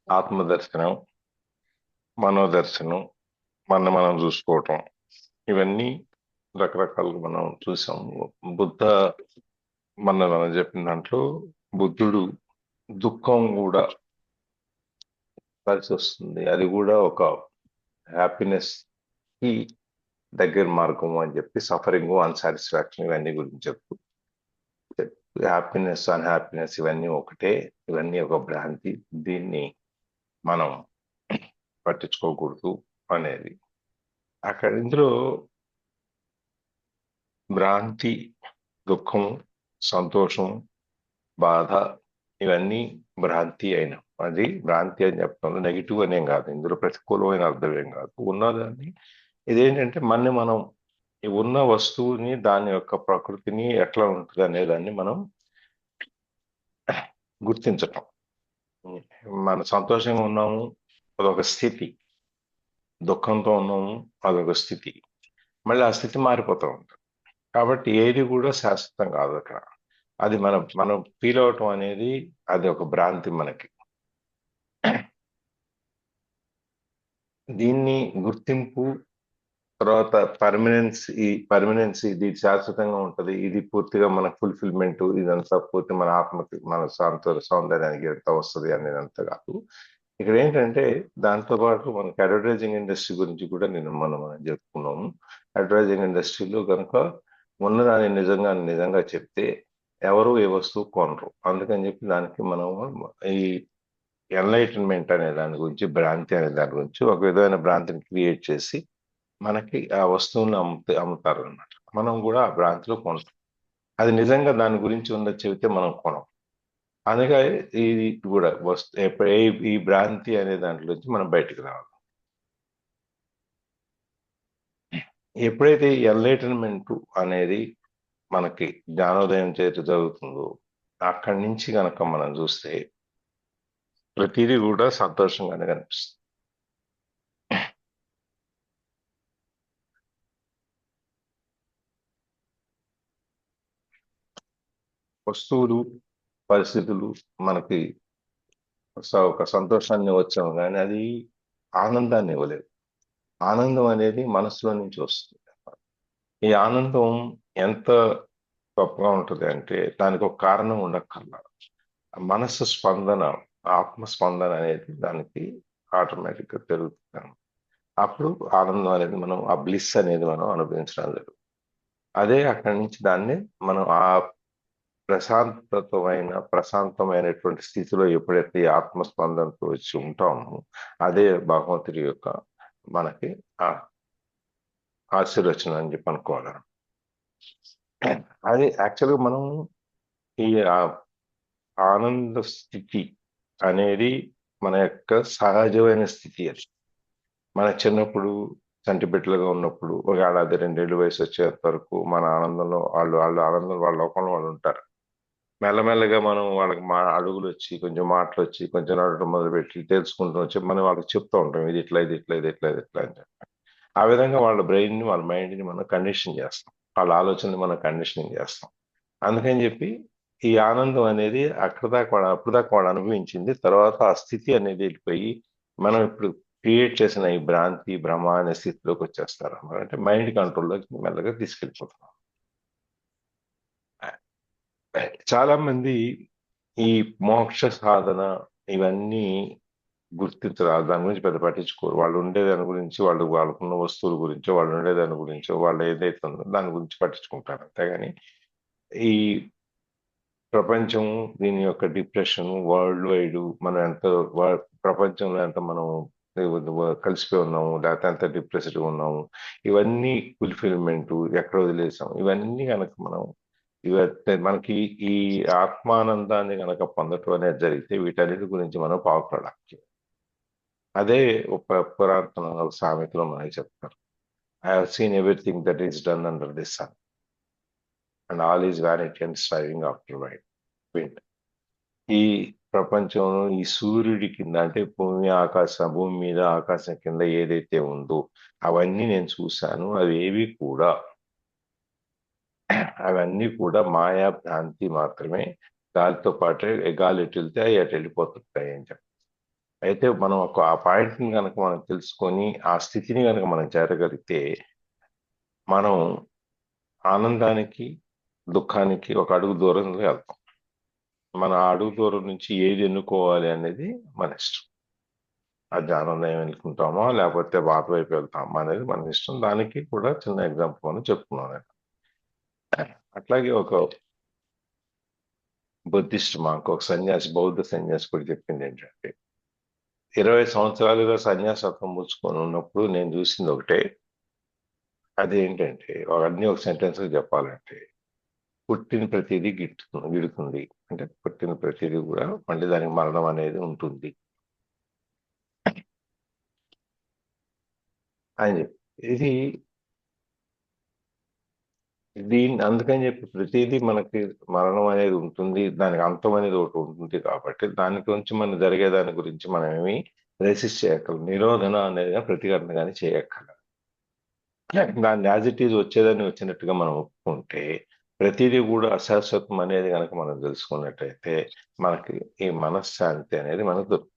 ఆత్మదర్శనం, మనోదర్శనం, మనం చూసుకోవటం, ఇవన్నీ రకరకాలుగా మనం చూసాం. బుద్ధ మనం చెప్పిన దాంట్లో బుద్ధుడు దుఃఖం కూడా కలిసి వస్తుంది, అది కూడా ఒక హ్యాపీనెస్ కి దగ్గర మార్గం అని చెప్పి, సఫరింగ్, అన్సాటిస్ఫాక్షన్ ఇవన్నీ గురించి చెప్తూ, హ్యాపీనెస్ అన్హ్యాపీనెస్ ఇవన్నీ ఒకటే, ఇవన్నీ ఒక భ్రాంతి, దీన్ని మనం పట్టించుకోకూడదు అనేది అక్కడ. ఇందులో భ్రాంతి, దుఃఖం, సంతోషం, బాధ ఇవన్నీ భ్రాంతి అయిన, అది భ్రాంతి అని చెప్పడంలో నెగిటివ్ అనేం కాదు, ఇందులో ప్రతికూలమైన అర్థం ఏం కాదు. ఉన్నదాన్ని ఇదేంటంటే మనం ఈ ఉన్న వస్తువుని, దాని యొక్క ప్రకృతిని ఎట్లా ఉంటుంది అనే దాన్ని మనం గుర్తించటం. మన సంతోషంగా ఉన్నాము, అదొక స్థితి. దుఃఖంతో ఉన్నాము, అదొక స్థితి. మళ్ళీ ఆ స్థితి మారిపోతూ ఉంటుంది. కాబట్టి ఏది కూడా శాశ్వతం కాదు అక్కడ. అది మనం ఫీల్ అవటం అనేది అది ఒక భ్రాంతి మనకి. దీన్ని గుర్తింపు, తర్వాత పర్మనెన్స్ ఇది శాశ్వతంగా ఉంటది, ఇది పూర్తిగా మన ఫుల్ఫిల్మెంట్, ఇదంతా పూర్తి మన ఆత్మకి, మన సౌందర్యానికి ఎంత వస్తుంది అనేదంతా కాదు. ఇక్కడ ఏంటంటే దాంతో పాటు మనకి అడ్వర్టైజింగ్ ఇండస్ట్రీ గురించి కూడా మనం చెప్పుకున్నాము. అడ్వర్టైజింగ్ ఇండస్ట్రీలో కనుక ఉన్నదాన్ని నిజంగా చెప్తే ఎవరు ఏ వస్తువు కొనరు. అందుకని చెప్పి దానికి మనం ఈ ఎన్లైటన్మెంట్ అనే దాని గురించి, భ్రాంతి అనే దాని గురించి ఒక విధమైన భ్రాంతిని క్రియేట్ చేసి మనకి ఆ వస్తువుని అమ్ముతారు అనమాట. మనం కూడా ఆ భ్రాంతిలో కొంటాం. అది నిజంగా దాని గురించి ఉన్నది చెబితే మనం కొనం. అందుకే ఇది కూడా ఈ భ్రాంతి అనే దాంట్లోంచి మనం బయటకు రావాలి. ఎప్పుడైతే ఎన్లైటన్మెంట్ అనేది మనకి జ్ఞానోదయం చేతి జరుగుతుందో, అక్కడి నుంచి కనుక మనం చూస్తే ప్రతిదీ కూడా సంతోషంగానే కనిపిస్తుంది. వస్తువులు, పరిస్థితులు మనకి ఒక సంతోషాన్ని వచ్చాము, కానీ అది ఆనందాన్ని ఇవ్వలేదు. ఆనందం అనేది మనసులో నుంచి వస్తుంది. ఈ ఆనందం ఎంత గొప్పగా ఉంటుంది అంటే దానికి ఒక కారణం ఉండక్కర్లా. మనసు స్పందన, ఆత్మ స్పందన అనేది దానికి ఆటోమేటిక్ గా పెరుగుతుంది. అప్పుడు ఆనందం అనేది మనం, ఆ బ్లిస్ అనేది మనం అనుభవించడం జరుగుతుంది. అదే అక్కడి నుంచి దాన్ని మనం ఆ ప్రశాంతమైనటువంటి స్థితిలో ఎప్పుడైతే ఈ ఆత్మస్పందనతో వచ్చి ఉంటామో, అదే భగవంతుడి యొక్క మనకి ఆ ఆశీర్వచనం అని చెప్పి అనుకోవాలి. అది యాక్చువల్గా మనం ఈ ఆనంద స్థితి అనేది మన యొక్క సహజమైన స్థితి. అది మన చిన్నప్పుడు చంటి బిడ్డలుగా ఉన్నప్పుడు ఒక ఏడాది 2 ఏళ్ళు వయసు వచ్చేంత వరకు మన ఆనందంలో వాళ్ళు ఆనందం వాళ్ళ లోకంలో వాళ్ళు ఉంటారు. మెల్లమెల్లగా మనం వాళ్ళకి అడుగులు వచ్చి, కొంచెం మాటలు వచ్చి, కొంచెం నడవడం మొదలుపెట్టి తెలుసుకుంటూ వచ్చి మనం వాళ్ళకి చెప్తూ ఉంటాం, ఇది ఇట్లా, ఇది ఇట్లా, ఇది ఇట్లా, ఇది ఇట్లా అని చెప్పి. ఆ విధంగా వాళ్ళ బ్రెయిన్ ని, వాళ్ళ మైండ్ ని మనం కండిషన్ చేస్తాం, వాళ్ళ ఆలోచనని మనం కండిషనింగ్ చేస్తాం. అందుకని చెప్పి ఈ ఆనందం అనేది అప్పుడు దాకా వాడు అనుభవించింది, తర్వాత ఆ స్థితి అనేది వెళ్ళిపోయి మనం ఇప్పుడు క్రియేట్ చేసిన ఈ భ్రాంతి, భ్రమ అనే స్థితిలోకి వచ్చేస్తారు అన్నమాట. అంటే మైండ్ కంట్రోల్లోకి మెల్లగా తీసుకెళ్ళిపోతున్నాం. చాలా మంది ఈ మోక్ష సాధన ఇవన్నీ గుర్తించరాదు, దాని గురించి పెద్ద పట్టించుకోరు. వాళ్ళు ఉండేదాని గురించి, వాళ్ళకున్న వస్తువుల గురించో, వాళ్ళు ఉండేదాని గురించో, వాళ్ళు ఏదైతే ఉందో దాని గురించి పట్టించుకుంటారు. అంతేగాని ఈ ప్రపంచం, దీని యొక్క డిప్రెషన్, వరల్డ్ వైడ్ మనం ఎంత ప్రపంచంలో ఎంత మనం కలిసిపోయి ఉన్నాము, లేకపోతే ఎంత డిప్రెస్డ్గా ఉన్నాము, ఇవన్నీ ఫుల్ఫిల్మెంట్ ఎక్కడ వదిలేసాం, ఇవన్నీ కనుక మనం మనకి ఈ ఆత్మానందాన్ని కనుక పొందటం అనేది జరిగితే వీటన్నిటి గురించి మనం బాగుపడాలి. అదే ఒక పురాతన సామెతలో మనకి చెప్తారు, I have seen everything that is done under the sun and all is vanity and striving after wind. ఈ ప్రపంచంలో ఈ సూర్యుడి కింద, అంటే భూమి మీద ఆకాశం కింద ఏదైతే ఉందో అవన్నీ నేను చూశాను, అవన్నీ కూడా మాయా భ్రాంతి మాత్రమే. గాలితో పాటే గాలి ఎటు వెళ్తే అవి అటు వెళ్ళిపోతుంటాయి అని చెప్పి. అయితే మనం ఆ పాయింట్ని కనుక మనం తెలుసుకొని ఆ స్థితిని కనుక మనం చేరగలిగితే మనం ఆనందానికి దుఃఖానికి ఒక అడుగు దూరంలో వెళ్తాం. మన ఆ అడుగు దూరం నుంచి ఏది ఎన్నుకోవాలి అనేది మన ఇష్టం. అది ఆనందం ఎన్నుకుంటామా లేకపోతే బాధ వైపు వెళ్తామా అనేది మన ఇష్టం. దానికి కూడా చిన్న ఎగ్జాంపుల్ అని చెప్పుకున్నాను నేను. అట్లాగే ఒక బుద్ధిస్ట్ మాకు ఒక సన్యాసి, బౌద్ధ సన్యాసి కూడా చెప్పింది ఏంటంటే 20 సంవత్సరాలుగా సన్యాసత్వం పుచ్చుకొని ఉన్నప్పుడు నేను చూసింది ఒకటే. అదేంటంటే అన్నీ ఒక సెంటెన్స్ చెప్పాలంటే పుట్టిన ప్రతిదీ గిడుతుంది. అంటే పుట్టిన ప్రతిదీ కూడా మళ్ళీ దానికి మరణం అనేది ఉంటుంది అని చెప్పి. ఇది అందుకని చెప్పి ప్రతిదీ మనకి మరణం అనేది ఉంటుంది. దానికి అంతం అనేది ఒకటి ఉంటుంది కాబట్టి దాని గురించి మనం జరిగే దాని గురించి మనం ఏమి రెసిస్ట్ చేయక్కర్లేదు. నిరోధన అనేది ప్రతిఘటన కానీ చేయక్కర్లేదు. దాన్ని యాజ్ ఇట్ ఈజ్ వచ్చేదాన్ని వచ్చినట్టుగా మనం ఒప్పుకుంటే ప్రతిదీ కూడా అశాశ్వతం అనేది కనుక మనం తెలుసుకున్నట్టయితే మనకి ఈ మనశ్శాంతి అనేది మనకు దొరుకుతుంది.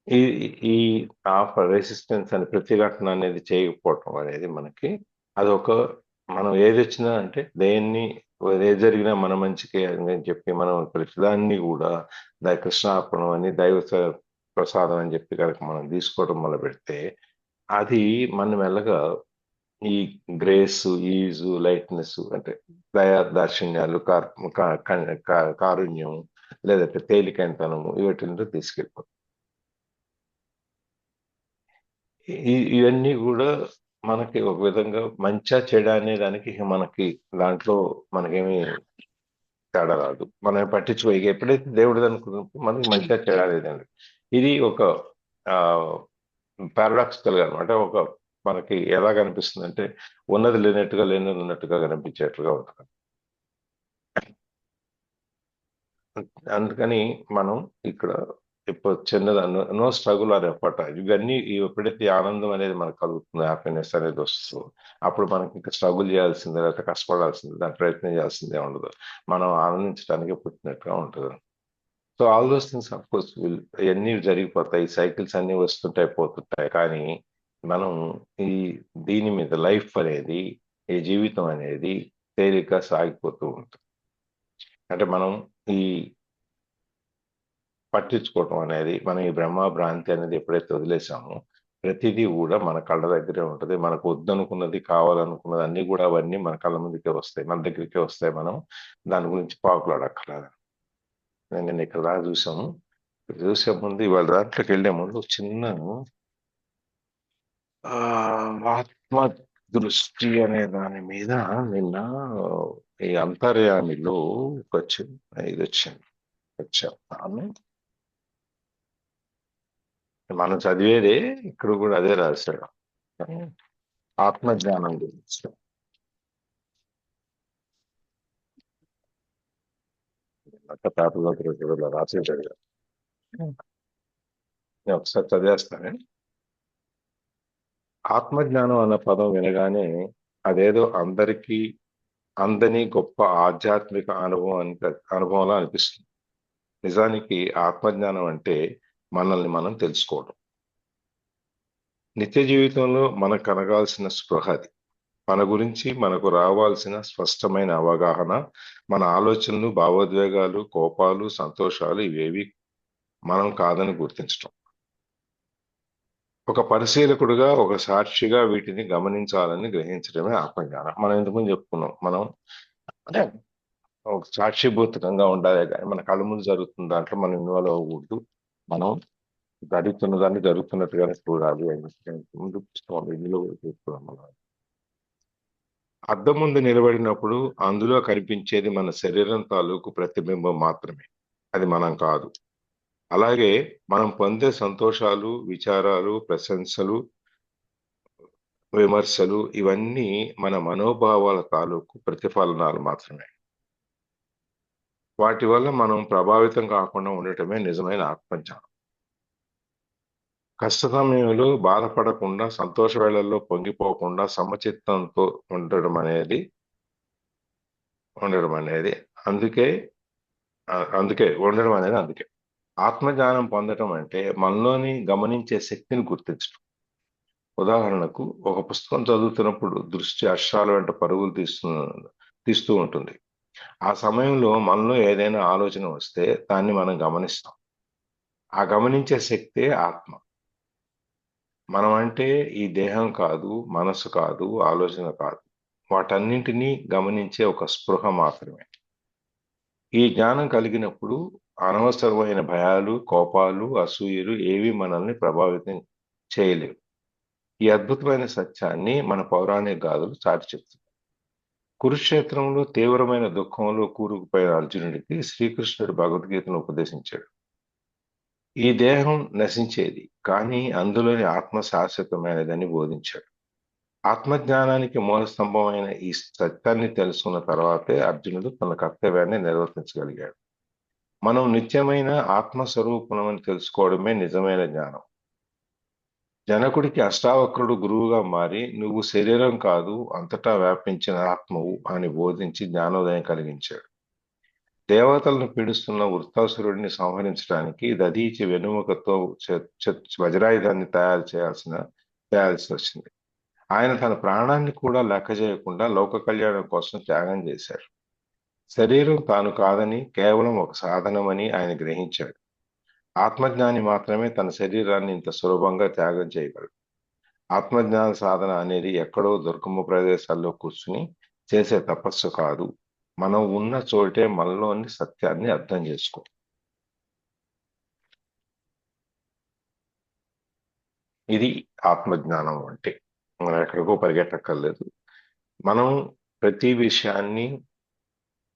ఈ ఈ ఆఫ్ రెసిస్టెన్స్ అని ప్రతిఘటన అనేది చేయకపోవటం అనేది మనకి అదొక మనం ఏది వచ్చినా అంటే దేన్ని ఏది జరిగినా మన మంచికే అని చెప్పి మనం ప్రతిదాన్ని కూడా కృష్ణార్పణం అని ప్రసాదం అని చెప్పి కనుక మనం తీసుకోవడం మొదలు పెడితే అది మన మెల్లగా ఈ గ్రేస్, ఈజ్, లైట్నెస్ అంటే దాక్షిణ్యాలు, కారుణ్యం లేదంటే తేలికైనతనము వీటిని తీసుకెళ్ళిపోతుంది. ఇవన్నీ కూడా మనకి ఒక విధంగా మంచా చెడా అనే దానికి మనకి దాంట్లో మనకేమి తేడా రాదు. మనం పట్టించుకో ఎప్పుడైతే దేవుడు అనుకున్నప్పుడు మనకి మంచిగా చెడా లేదండి. ఇది ఒక పారాడాక్సికల్ గా అనమాట. ఒక మనకి ఎలా కనిపిస్తుంది అంటే ఉన్నది లేనట్టుగా లేనిది ఉన్నట్టుగా కనిపించేట్టుగా ఉంటుంది. అందుకని మనం ఇక్కడ ఇప్పుడు చిన్నది నో స్ట్రగుల్ ఆర్ ఎఫర్ట్ ఇవన్నీ ఎప్పుడైతే ఆనందం అనేది మనకు కలుగుతుంది, హ్యాపీనెస్ అనేది వస్తుందో అప్పుడు మనకి ఇంకా స్ట్రగుల్ చేయాల్సిందే లేకపోతే కష్టపడాల్సిందే, దాని ప్రయత్నం చేయాల్సిందే ఉండదు. మనం ఆనందించడానికి పుట్టినట్టుగా ఉంటుంది. So all those things of course ఇవన్నీ జరిగిపోతాయి, సైకిల్స్ అన్ని వస్తుంటాయి పోతుంటాయి. కానీ మనం ఈ దీని మీద లైఫ్ అనేది, ఈ జీవితం అనేది తేలిగ్గా సాగిపోతూ ఉంటుంది. అంటే మనం ఈ పట్టించుకోవటం అనేది మనం ఈ బ్రహ్మ భ్రాంతి అనేది ఎప్పుడైతే వదిలేసామో ప్రతిదీ కూడా మన కళ్ళ దగ్గరే ఉంటుంది. మనకు వద్దనుకున్నది కావాలనుకున్నది అన్ని కూడా అవన్నీ మన కళ్ళ ముందుకే వస్తాయి, మన దగ్గరికే వస్తాయి. మనం దాని గురించి పాకులాడక్కర్లేదు. నేను ఇక్కడ దాకా చూసాము. చూసే ముందు ఇవాళ దాంట్లోకి వెళ్లే ముందు చిన్న ఆత్మ దృష్టి అనే దాని మీద నిన్న ఈ అంతర్యామిలో ఇది వచ్చింది వచ్చాను. మనం చదివేదే ఇక్కడ కూడా అదే రాశాడు, ఆత్మజ్ఞానం గురించి. పేపర్లో రాసేటాడు. నేను ఒకసారి చదివేస్తానే. ఆత్మజ్ఞానం అన్న పదం వినగానే అదేదో అందరికీ అందని గొప్ప ఆధ్యాత్మిక అనుభవంలా అనిపిస్తుంది. నిజానికి ఆత్మజ్ఞానం అంటే మనల్ని మనం తెలుసుకోవడం. నిత్య జీవితంలో మనకు కలగాల్సిన స్పృహ అది. మన గురించి మనకు రావాల్సిన స్పష్టమైన అవగాహన, మన ఆలోచనలు, భావోద్వేగాలు, కోపాలు, సంతోషాలు ఇవేవి మనం కాదని గుర్తించడం. ఒక పరిశీలకుడుగా, ఒక సాక్షిగా వీటిని గమనించాలని గ్రహించడమే ఆత్మజ్ఞానం. మనం ఇంతకుముందు చెప్పుకున్నాం. మనం అంటే ఒక సాక్షిభూతకంగా ఉండాలి కానీ మన కళ్ళ ముందు జరుగుతున్న దాంట్లో మనం ఇన్వాల్వ్ అవ్వకూడదు. మనం జరుగుతున్న దాన్ని జరుగుతున్నట్టుగానే చూడాలి అని ముందు పుస్తకం ఇందులో చూస్తున్నాం. మనం అద్దం ముందు నిలబడినప్పుడు అందులో కనిపించేది మన శరీరం తాలూకు ప్రతిబింబం మాత్రమే, అది మనం కాదు. అలాగే మనం పొందే సంతోషాలు, విచారాలు, ప్రశంసలు, విమర్శలు ఇవన్నీ మన మనోభావాల తాలూకు ప్రతిఫలనాలు మాత్రమే. వాటి వల్ల మనం ప్రభావితం కాకుండా ఉండటమే నిజమైన ఆత్మజ్ఞానం. కష్ట సమయంలో బాధపడకుండా, సంతోష వేళల్లో పొంగిపోకుండా సమచిత్తంతో ఉండడం అనేది ఉండడం అనేది అందుకే అందుకే ఆత్మజ్ఞానం పొందడం అంటే మనలోని గమనించే శక్తిని గుర్తించడం. ఉదాహరణకు ఒక పుస్తకం చదువుతున్నప్పుడు దృష్టి అక్షరాల వెంట పరుగులు తీస్తూ ఉంటుంది. ఆ సమయంలో మనలో ఏదైనా ఆలోచన వస్తే దాన్ని మనం గమనిస్తాం. ఆ గమనించే శక్తే ఆత్మ. మనం అంటే ఈ దేహం కాదు, మనసు కాదు, ఆలోచన కాదు. వాటన్నింటినీ గమనించే ఒక స్పృహ మాత్రమే. ఈ జ్ఞానం కలిగినప్పుడు అనవసరమైన భయాలు, కోపాలు, అసూయలు ఏవి మనల్ని ప్రభావితం చేయలేవు. ఈ అద్భుతమైన సత్యాన్ని మన పౌరాణిక గాథలు చాటి చెప్తాయి. కురుక్షేత్రంలో తీవ్రమైన దుఃఖంలో కూరుకుపోయిన అర్జునుడికి శ్రీకృష్ణుడు భగవద్గీతను ఉపదేశించాడు. ఈ దేహం నశించేది, కానీ అందులోని ఆత్మ శాశ్వతమైనదని బోధించాడు. ఆత్మజ్ఞానానికి మూల స్తంభమైన ఈ సత్యాన్ని తెలుసుకున్న తర్వాతే అర్జునుడు తన కర్తవ్యాన్ని నిర్వర్తించగలిగాడు. మనం నిత్యమైన ఆత్మస్వరూపుణమని తెలుసుకోవడమే నిజమైన జ్ఞానం. జనకుడికి అష్టావక్రుడు గురువుగా మారి నువ్వు శరీరం కాదు, అంతటా వ్యాపించిన ఆత్మవు అని బోధించి జ్ఞానోదయం కలిగించాడు. దేవతలను పీడిస్తున్న వృత్తాసురుడిని సంహరించడానికి దధీచి వెన్నెముకతో వజ్రాయుధాన్ని చేయాల్సి వచ్చింది. ఆయన తన ప్రాణాన్ని కూడా లెక్క చేయకుండా లోక కళ్యాణం కోసం త్యాగం చేశాడు. శరీరం తాను కాదని, కేవలం ఒక సాధనమని ఆయన గ్రహించాడు. ఆత్మజ్ఞాని మాత్రమే తన శరీరాన్ని ఇంత సులభంగా త్యాగం చేయగలడు. ఆత్మజ్ఞాన సాధన అనేది ఎక్కడో దుర్గమ ప్రదేశాల్లో కూర్చుని చేసే తపస్సు కాదు. మనం ఉన్న చోటే మనలోని సత్యాన్ని అర్థం చేసుకో. ఇది ఆత్మజ్ఞానం అంటే. మనం ఎక్కడికో పరిగెట్టక్కర్లేదు. మనం ప్రతి విషయాన్ని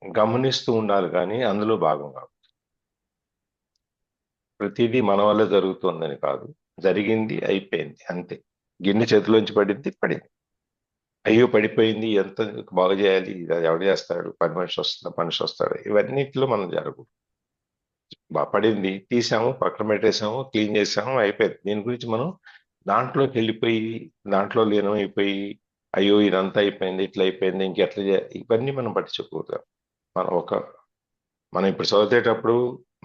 గమనిస్తూ ఉండాలి, కానీ అందులో భాగం కాదు. ప్రతిదీ మన వల్లే జరుగుతుందని కాదు. జరిగింది, అయిపోయింది, అంతే. గిన్నె చేతిలోంచి పడింది, పడింది. అయ్యో పడిపోయింది, ఎంత బాగు చేయాలి, ఇది ఎవడు చేస్తాడు, మనిషి వస్తాడు, ఇవన్నిటిలో మనం జరగదు. పడింది, తీసాము, పక్కన పెట్టేసాము, క్లీన్ చేసాము, అయిపోయింది. దీని గురించి మనం దాంట్లోకి వెళ్ళిపోయి, దాంట్లో లీనమైపోయి, అయ్యో ఇదంతా అయిపోయింది, ఇట్లా అయిపోయింది, ఇంకెట్లా ఇవన్నీ మనం పట్టించుకోకూడదు. మనం మనం ఇప్పుడు చదివేటప్పుడు,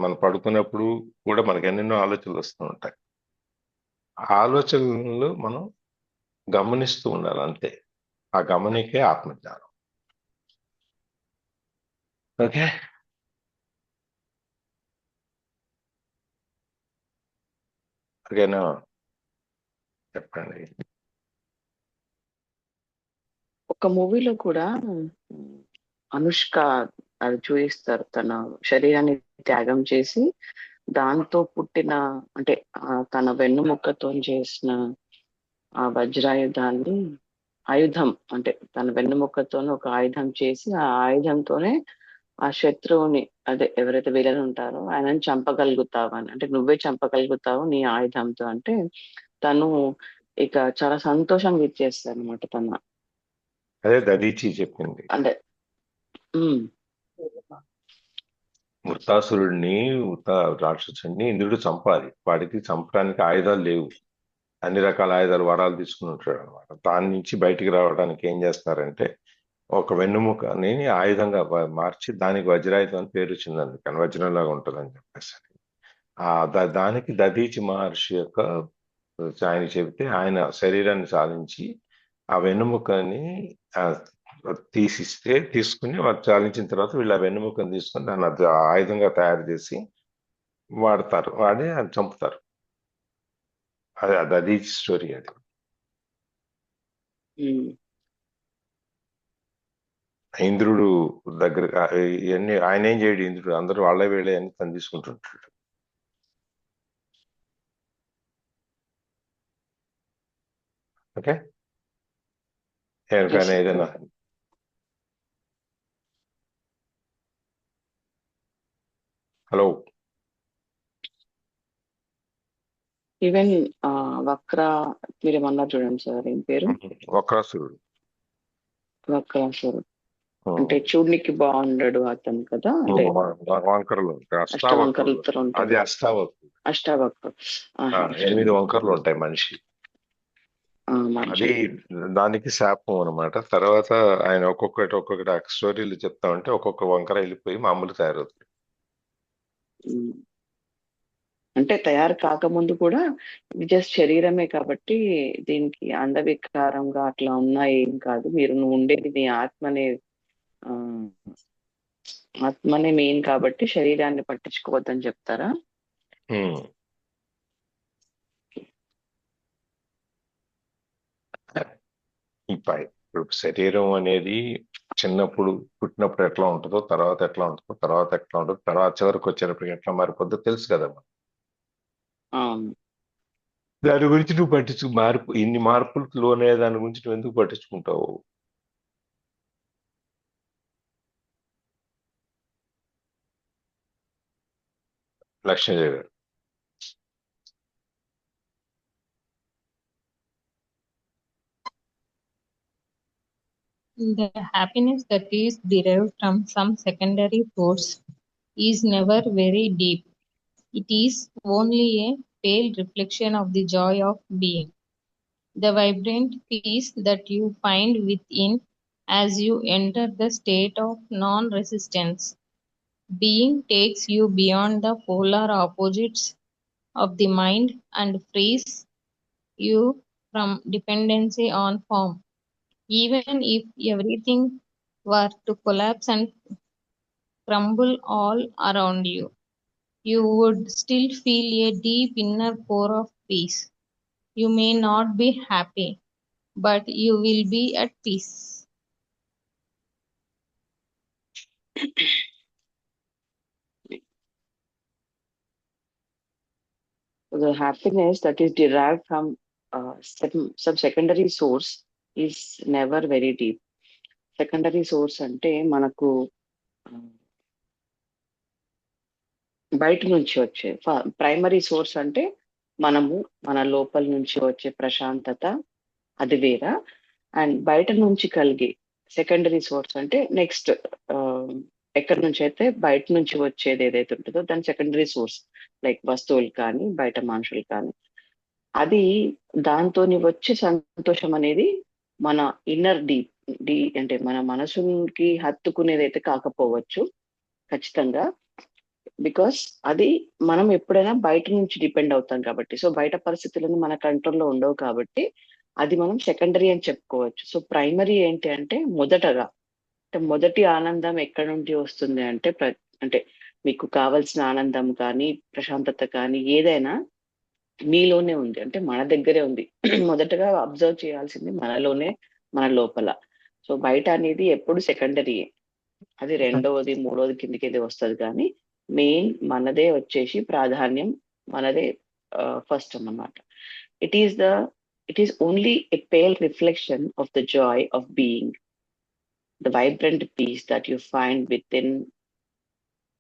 మనం పడుకున్నప్పుడు కూడా మనకి ఎన్నెన్నో ఆలోచనలు వస్తూ ఉంటాయి. ఆ ఆలోచనలు మనం గమనిస్తూ ఉండాలి, అంతే. ఆ గమనికే ఆత్మజ్ఞానం. ఓకే. ఓకేనా? చెప్పండి. ఒక మూవీలో కూడా అనుష్క అది చూపిస్తారు. తన శరీరాన్ని త్యాగం చేసి దాంతో పుట్టిన అంటే తన వెన్నుముక్కతో చేసిన ఆ వజ్రాయుధాన్ని ఆయుధం అంటే తన వెన్నుముక్కతో ఒక ఆయుధం చేసి ఆ ఆయుధంతోనే ఆ శత్రువుని అదే ఎవరైతే విలన్ ఉంటారో ఆయనని చంపగలుగుతావు అని, అంటే నువ్వే చంపగలుగుతావు నీ ఆయుధంతో అంటే తను ఇక చాలా సంతోషంగా ఇచ్చేస్తాడు అనమాట తన. అదే దదీచి చెప్పింది. అంటే వృత్తాసురుడిని, రాక్షసుడిని ఇంద్రుడు చంపాలి. వాడికి చంపడానికి ఆయుధాలు లేవు. అన్ని రకాల ఆయుధాలు, వరాలు తీసుకుని ఉంటాడు అనమాట. దాని నుంచి బయటికి రావడానికి ఏం చేస్తారంటే, ఒక వెన్నుముకని ఆయుధంగా మార్చి దానికి వజ్రాయుధం అని పేరు వచ్చింది. అందుకని వజ్రంలాగా ఉంటుందని చెప్పేసి దానికి దధీచి మహర్షి యొక్క ఆయన చెబితే ఆయన శరీరాన్ని సాధించి ఆ వెన్నుముకని తీసుకుని వాళ్ళు చాలించిన తర్వాత వీళ్ళు ఆ వెన్నుముకను తీసుకుని దాన్ని ఆయుధంగా తయారు చేసి వాడి అది చంపుతారు. అది స్టోరీ. అది ఇంద్రుడు దగ్గర ఇవన్నీ ఆయన ఏం చేయడు. ఇంద్రుడు అందరూ వాళ్ళ వీళ్ళే అని తను తీసుకుంటుంటాడు. ఓకే. కానీ ఏదైనా హలో, ఈవెన్ వక్ర మీరేమన్నారు చూడండి సార్, ఏం పేరు? వక్రాసురుడు. వక్రాసురుడు అంటే చూడనికి బాగుండడు అతను కదా, అంటే వంకరలు, అష్టవంకరలతో అది అష్టావక్రుడు. అష్టావక్ర ఎనిమిది వంకర్లు ఉంటాయి మనిషి. అది దానికి శాపం అనమాట. తర్వాత ఆయన ఒక్కొక్కటి ఆ స్టోరీలు చెప్తా ఉంటే ఒక్కొక్క వంకర వెళ్ళిపోయి మామూలు తయారవుతుంది. అంటే తయారు కాకముందు కూడా ఇది జస్ట్ శరీరమే కాబట్టి దీనికి అంధవికారంగా అట్లా ఉన్నా ఏం కాదు. నువ్వు ఉండేది నీ ఆత్మనే మెయిన్ కాబట్టి శరీరాన్ని పట్టించుకోవద్దని చెప్తారా? ఇప్పుడు శరీరం అనేది చిన్నప్పుడు పుట్టినప్పుడు ఎట్లా ఉంటుందో, తర్వాత ఎట్లా ఉంటుందో, తర్వాత చివరికి వచ్చేటప్పటికి ఎట్లా మారిపోద్దో తెలుసు కదమ్మా. దాని గురించి నువ్వు ఇన్ని మార్పులకు లోనే దాని గురించి నువ్వు ఎందుకు పట్టించుకుంటావు? లక్ష్మీదేవి గారు. The happiness that is derived from some secondary source is never very deep. It is only a pale reflection of the joy of being. The vibrant peace that you find within as you enter the state of non-resistance. Being takes you beyond the polar opposites of the mind and frees you from dependency on form. Even if everything were to collapse and crumble all around you, you would still feel a deep inner core of peace. You may not be happy, but you will be at peace. The happiness that is derived from some secondary source is never very deep. Secondary source అంటే మనకు బయట నుంచి వచ్చే, primary source అంటే మన లోపల నుంచి వచ్చే ప్రశాంతత, అది వేరా. అండ్ బయట నుంచి కలిగే సెకండరీ సోర్స్ అంటే నెక్స్ట్ ఎక్కడి నుంచి అయితే బయట నుంచి వచ్చేది ఏదైతే ఉంటుందో దాని సెకండరీ సోర్స్, లైక్ వస్తువులు కానీ బయట మనుషులు కానీ. అది దాంతో వచ్చే సంతోషం అనేది మన ఇన్నర్ డీప్ అంటే మన మనసుకి హత్తుకునేది అయితే కాకపోవచ్చు ఖచ్చితంగా. బికాస్ అది మనం ఎప్పుడైనా బయట నుంచి డిపెండ్ అవుతాం కాబట్టి, సో బయట పరిస్థితులను మన కంట్రోల్లో ఉండవు కాబట్టి అది మనం సెకండరీ అని చెప్పుకోవచ్చు. సో ప్రైమరీ ఏంటి అంటే మొదటి ఆనందం ఎక్కడి నుండి వస్తుంది అంటే అంటే మీకు కావలసిన ఆనందం కానీ ప్రశాంతత కానీ ఏదైనా మీలోనే ఉంది, అంటే మన దగ్గరే ఉంది. మొదటగా అబ్జర్వ్ చేయాల్సింది మనలోనే, మన లోపల. సో బయట అనేది ఎప్పుడు సెకండరీ, అది రెండవది మూడవది కిందికి వస్తుంది. కానీ మెయిన్ మనదే వచ్చేసి ప్రాధాన్యం, మనదే ఫస్ట్ అన్నమాట. It is only a pale reflection of the Joy of being, the vibrant peace that you find within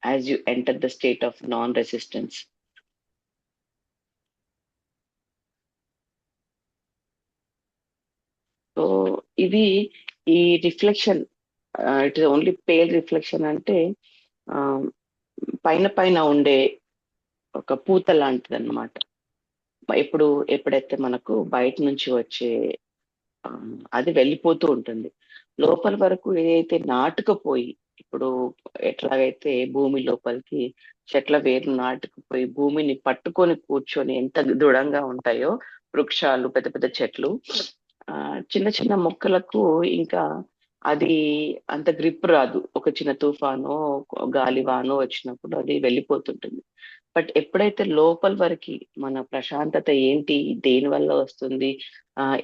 as you enter the state of non-resistance. So ఇది ఈ reflection, it is only pale reflection అంటే పైన ఉండే ఒక పూత లాంటిది అన్నమాట. ఎప్పుడైతే మనకు బయట నుంచి వచ్చే అది వెళ్ళిపోతూ ఉంటుంది, లోపల వరకు ఏదైతే నాటుకుపోయి, ఇప్పుడు ఎట్లాగైతే భూమి లోపలికి చెట్ల వేర్లు నాటుకుపోయి భూమిని పట్టుకొని కూర్చొని ఎంత దృఢంగా ఉంటాయో వృక్షాలు, పెద్ద పెద్ద చెట్లు, చిన్న చిన్న మొక్కలకు ఇంకా అది అంత గ్రిప్ రాదు. ఒక చిన్న తుఫానో గాలివానో వచ్చినప్పుడు అది వెళ్ళిపోతుంటుంది. బట్ ఎప్పుడైతే లోపల వరకు మన ప్రశాంతత ఏంటి, దేని వల్ల వస్తుంది,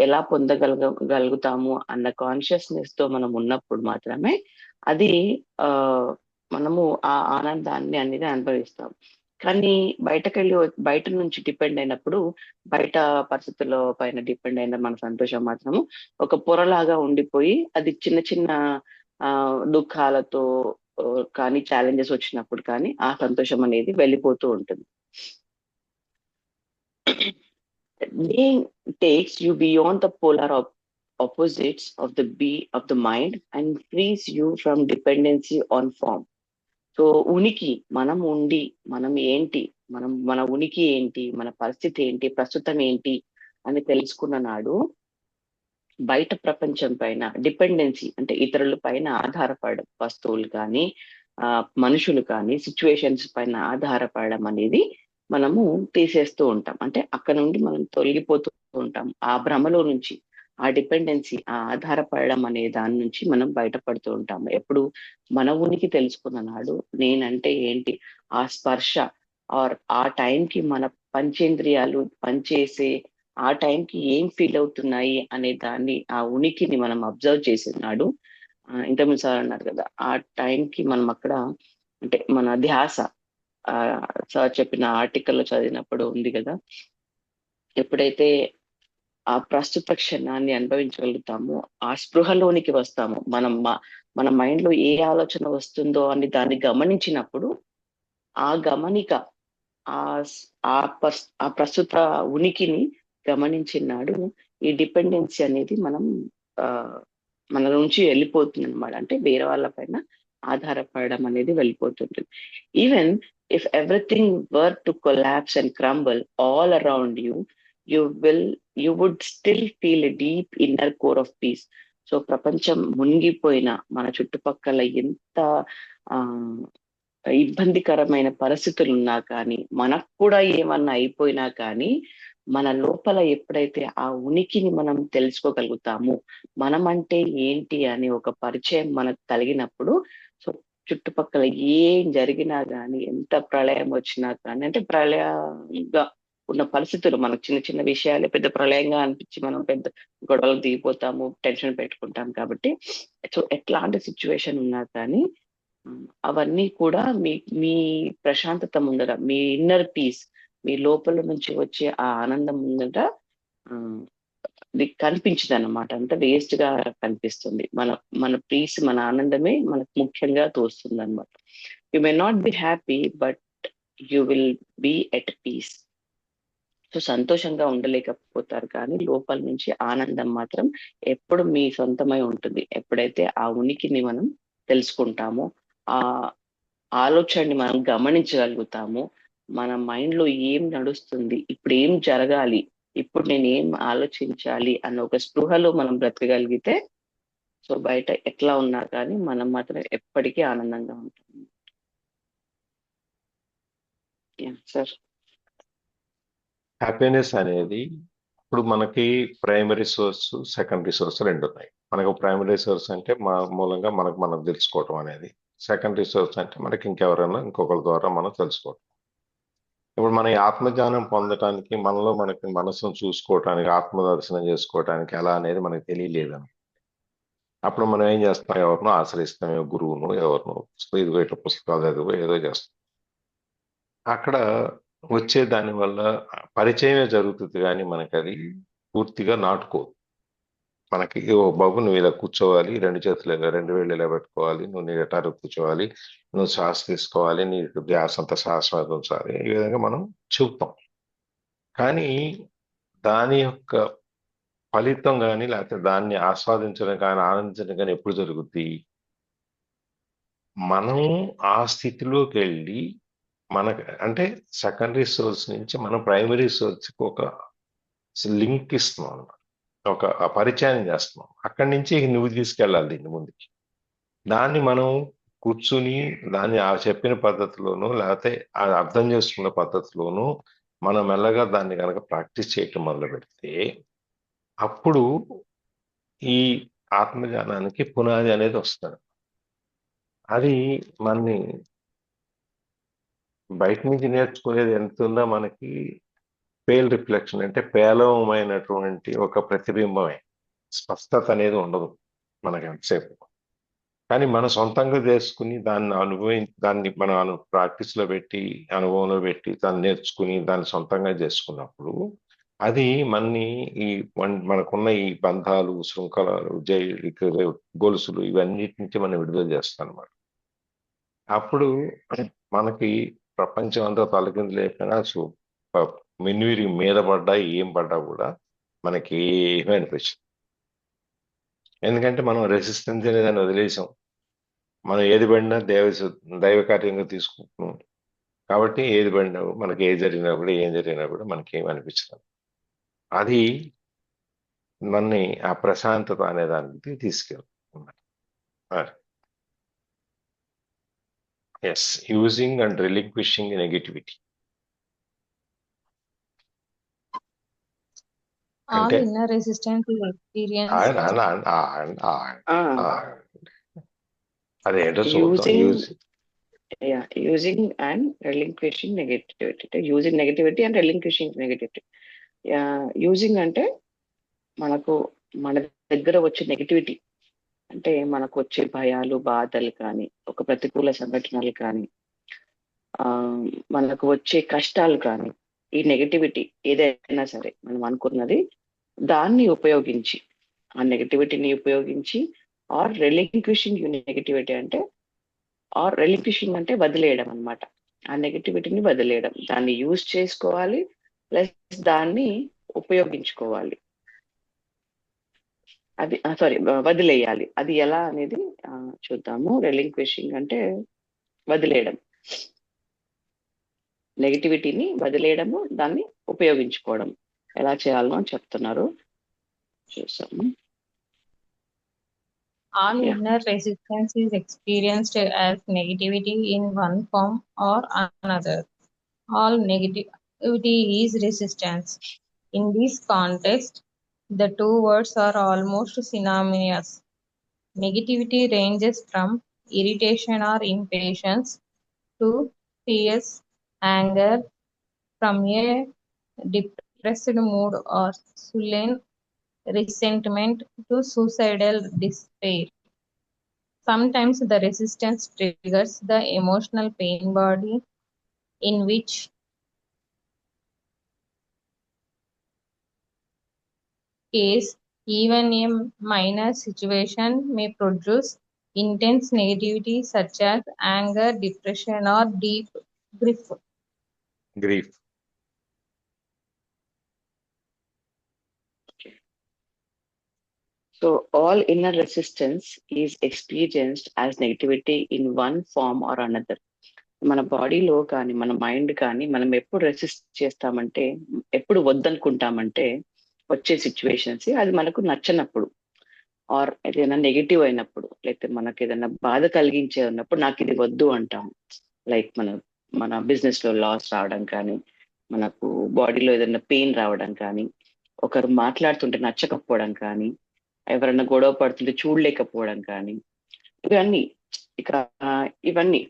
ఎలా పొందగలుగుతాము అన్న కాన్షియస్నెస్ తో మనం ఉన్నప్పుడు మాత్రమే అది మనము ఆ ఆనందాన్ని అనేది అనుభవిస్తాం. కానీ బయట నుంచి డిపెండ్ అయినప్పుడు, బయట పరిస్థితుల పైన డిపెండ్ అయిన మన సంతోషం మాత్రము ఒక పొరలాగా ఉండిపోయి అది చిన్న చిన్న దుఃఖాలతో కానీ ఛాలెంజెస్ వచ్చినప్పుడు కానీ ఆ సంతోషం అనేది వెళ్ళిపోతూ ఉంటుంది. Being takes you beyond the polar opposites of the mind and frees you from dependency on form. So ఉనికి, మనం ఉండి మనం ఏంటి, మన ఉనికి ఏంటి, మన పరిస్థితి ఏంటి, ప్రస్తుతం ఏంటి అని తెలుసుకున్న నాడు బయట ప్రపంచం పైన డిపెండెన్సీ, అంటే ఇతరుల పైన ఆధారపడడం, వస్తువులు కానీ ఆ మనుషులు కానీ సిచ్యువేషన్స్ పైన ఆధారపడడం అనేది మనము తీసేస్తూ ఉంటాం. అంటే అక్కడ నుండి మనం తొలగిపోతూ ఉంటాం. ఆ భ్రమలో నుంచి, ఆ డిపెండెన్సీ, ఆ ఆధారపడడం అనే దాని నుంచి మనం బయటపడుతూ ఉంటాం. ఎప్పుడు మన ఉనికి తెలుసుకున్న నాడు నేనంటే ఏంటి, ఆ స్పర్శ ఆర్ ఆ టైంకి మన పంచేంద్రియాలు పనిచేసే ఆ టైంకి ఏం ఫీల్ అవుతున్నాయి అనే దాన్ని, ఆ ఉనికిని మనం అబ్జర్వ్ చేసినాడు. ఇంతకుముందు సార్ అన్నారు కదా, ఆ టైంకి మనం అక్కడ అంటే మన ధ్యాస, ఆ సార్ చెప్పిన ఆర్టికల్లో చదివినప్పుడు ఉంది కదా, ఎప్పుడైతే ఆ ప్రస్తుత క్షణాన్ని అనుభవించగలుగుతామో, ఆ స్పృహలోనికి వస్తాము. మన మైండ్ లో ఏ ఆలోచన వస్తుందో అని దాన్ని గమనించినప్పుడు, ఆ గమనిక, ఆ ఆ ప్రస్తుత ఉనికిని గమనించినాడు ఈ డిపెండెన్సీ అనేది ఆ మన నుంచి వెళ్ళిపోతుంది అనమాట. అంటే వేరే వాళ్ళ పైన ఆధారపడడం అనేది వెళ్ళిపోతుంటుంది. Even if everything were to collapse and crumble all around you, you will you would still feel a deep inner core of peace. So ప్రపంచం మునిగిపోయిన, మన చుట్టుపక్కల ఎంత ఆ ఇబ్బందికరమైన పరిస్థితులు ఉన్నా కానీ, మనకు కూడా ఏమన్నా అయిపోయినా కానీ, మన లోపల ఎప్పుడైతే ఆ ఉనికిని మనం తెలుసుకోగలుగుతామో, మనం అంటే ఏంటి అనే ఒక పరిచయం మనకు కలిగినప్పుడు, సో చుట్టుపక్కల ఏం జరిగినా కానీ, ఎంత ప్రళయం వచ్చినా కానీ, అంటే ప్రళయంగా ఉన్న పరిస్థితులు మనకు చిన్న చిన్న విషయాలే పెద్ద ప్రళయంగా అనిపించి మనం పెద్ద గొడవలకు దిగిపోతాము, టెన్షన్ పెట్టుకుంటాం. కాబట్టి సో ఎట్లాంటి సిచ్యువేషన్ ఉన్నా కానీ అవన్నీ కూడా మీ మీ ప్రశాంతత ముందర, మీ ఇన్నర్ పీస్, మీ లోపల నుంచి వచ్చే ఆ ఆనందం ముందట కనిపించదు అనమాట. అంత వేస్ట్ గా కనిపిస్తుంది. మన పీస్, మన ఆనందమే మనకు ముఖ్యంగా తోస్తుంది అనమాట. You may not be happy, but you will be at peace. So సంతోషంగా ఉండలేకపోతారు కానీ లోపల నుంచి ఆనందం మాత్రం ఎప్పుడు మీ సొంతమై ఉంటుంది. ఎప్పుడైతే ఆ ఉనికిని మనం తెలుసుకుంటామో, ఆ ఆలోచనని మనం గమనించగలుగుతాము, మన మైండ్ లో ఏం నడుస్తుంది, ఇప్పుడు ఏం జరగాలి, ఇప్పుడు నేను ఏం ఆలోచించాలి అన్న ఒక స్పృహలో మనం బ్రతకగలిగితే, సో బయట ఎట్లా ఉన్నా కానీ మనం మాత్రం ఎప్పటికీ ఆనందంగా ఉంటాం. సార్. హ్యాపీనెస్ అనేది ఇప్పుడు మనకి ప్రైమరీ సోర్స్, సెకండరీ సోర్స్ రెండు ఉన్నాయి. మనకు ప్రైమరీ సోర్స్ అంటే మూలంగా మనకు మనం తెలుసుకోవటం అనేది. సెకండరీ సోర్స్ అంటే మనకి ఇంకెవరైనా ఇంకొకరి ద్వారా మనం తెలుసుకోవటం. ఇప్పుడు మన ఈ ఆత్మజ్ఞానం పొందటానికి, మనలో మనకి మనసును చూసుకోవటానికి, ఆత్మదర్శనం చేసుకోవటానికి ఎలా అనేది మనకు తెలియలేదు. అప్పుడు మనం ఏం చేస్తాం, ఎవరినో ఆశ్రయిస్తాం, గురువును ఎవరినో, ఇదిగో ఇట్లా పుస్తకాలు చదువు ఏదో చేస్తాం. అక్కడ వచ్చే దాని వల్ల పరిచయమే జరుగుతుంది కానీ మనకి అది పూర్తిగా నాటుకోదు. మనకి ఓ బాబు నువ్వు ఇలా కూర్చోవాలి, రెండు చేతులు ఇలా, రెండు వేళ్ళు ఇలా పెట్టుకోవాలి, నువ్వు నీ ఎటారు కూర్చోవాలి, నువ్వు శ్వాస తీసుకోవాలి, నీ ధ్యాస అంతా శ్వాస మీద ఉంచాలి, ఈ విధంగా మనం చెబుతాం. కానీ దాని యొక్క ఫలితం కానీ, లేకపోతే దాన్ని ఆస్వాదించడం కానీ, ఆనందించడం కానీ ఎప్పుడు జరుగుద్ది? మనం ఆ స్థితిలోకి వెళ్ళి, మనకు అంటే సెకండరీ సోర్స్ నుంచి మనం ప్రైమరీ సోర్స్కి ఒక లింక్ ఇస్తున్నాం అన్నమాట. ఒక పరిచయం చేస్తున్నాం. అక్కడి నుంచి నువ్వు తీసుకెళ్ళాలి దీన్ని ముందుకి. దాన్ని మనం కూర్చుని దాన్ని ఆ చెప్పిన పద్ధతిలోనూ, లేకపోతే ఆ అర్థం చేసుకున్న పద్ధతిలోనూ మనం మెల్లగా దాన్ని కనుక ప్రాక్టీస్ చేయటం మొదలు పెడితే, అప్పుడు ఈ ఆత్మజ్ఞానానికి పునాది అనేది వస్తుంది. అది మనని బయట నుంచి నేర్చుకునేది ఎంత ఉందో మనకి పేల్ రిఫ్లెక్షన్, అంటే పేలవమైనటువంటి ఒక ప్రతిబింబమే. స్పష్టత అనేది ఉండదు మనకి ఎంతసేపు. కానీ మనం సొంతంగా చేసుకుని దాన్ని మనం ప్రాక్టీస్లో పెట్టి, అనుభవంలో పెట్టి, దాన్ని నేర్చుకుని దాన్ని సొంతంగా చేసుకున్నప్పుడు అది మనకున్న ఈ బంధాలు, శృంఖలాలు, గొలుసులు ఇవన్నిటి నుంచి మనం విడుదల చేస్తాం అన్నమాట. అప్పుడు మనకి ప్రపంచం అంతా తలకిందులు లేకపోయినా మిన్విరి మీద పడ్డా ఏం పడ్డా కూడా మనకి ఏమీ అనిపించదు. ఎందుకంటే మనం రెసిస్టెన్స్ అనేదాన్ని వదిలేసాం. మనం ఏది పడినా దైవ కార్యంగా తీసుకుంటున్నాం. కాబట్టి ఏది పడినా మనకి ఏది జరిగినా కూడా ఏం జరిగినా కూడా మనకేం అనిపించదు. అది మనని ఆ ప్రశాంతత అనే దానికి తీసుకెళ్తాం. Yes, using and relinquishing negativity All అంటే inner resistance is experienced అదేంటో చూద్దాం. Using and relinquishing negativity, using negativity and relinquishing negativity. Using అంటే మనకు మన దగ్గర వచ్చే నెగటివిటీ, అంటే మనకు వచ్చే భయాలు, బాధలు కానీ, ఒక ప్రతికూల సంఘటనలు కానీ, మనకు వచ్చే కష్టాలు కానీ, ఈ నెగటివిటీ ఏదైనా సరే మనం అనుకున్నది దాన్ని ఉపయోగించి, ఆ నెగటివిటీని ఉపయోగించి, ఆర్ రిలింక్విషింగ్ నెగటివిటీ అంటే, ఆర్ రిలింక్విషింగ్ అంటే వదిలేయడం అనమాట. ఆ నెగటివిటీని వదిలేయడం, దాన్ని యూజ్ చేసుకోవాలి ప్లస్ దాన్ని ఉపయోగించుకోవాలి. అది వదిలేయాలి. అది ఎలా అనేది చూద్దాము. రిలింక్విషింగ్ అంటే వదిలేయడం, నెగటివిటీని వదిలేయడము, దాన్ని ఉపయోగించుకోవడం ఎలా చేయాలో అని చెప్తున్నారు, చూసాము. All inner resistance is experienced as negativity in one form or another. All negativity is resistance. In this context, the two words are almost synonymous. Negativity ranges from irritation or impatience to fierce anger, from a depressed mood or sullen resentment to suicidal despair. Sometimes the resistance triggers the emotional pain body, in which case even a minor situation may produce intense negativity such as anger, depression, or deep grief. So all inner resistance is experienced as negativity in one form or another. మన బాడీలో కానీ, మన mind కానీ, మనం ఎప్పుడు resist చేస్తామంటే, ఎప్పుడు వద్దనుకుంటామంటే వచ్చే సిచ్యువేషన్స్, అది మనకు నచ్చనప్పుడు, ఆర్ ఏదైనా నెగిటివ్ అయినప్పుడు, లేకపోతే మనకు ఏదైనా బాధ కలిగించే ఉన్నప్పుడు నాకు ఇది వద్దు అంటాం. లైక్ మన బిజినెస్ లో లాస్ రావడం కానీ, మనకు బాడీలో ఏదైనా పెయిన్ రావడం కానీ, ఒకరు మాట్లాడుతుంటే నచ్చకపోవడం కానీ, ఎవరైనా గొడవ పడుతుంటే చూడలేకపోవడం కానీ, ఇవన్నీ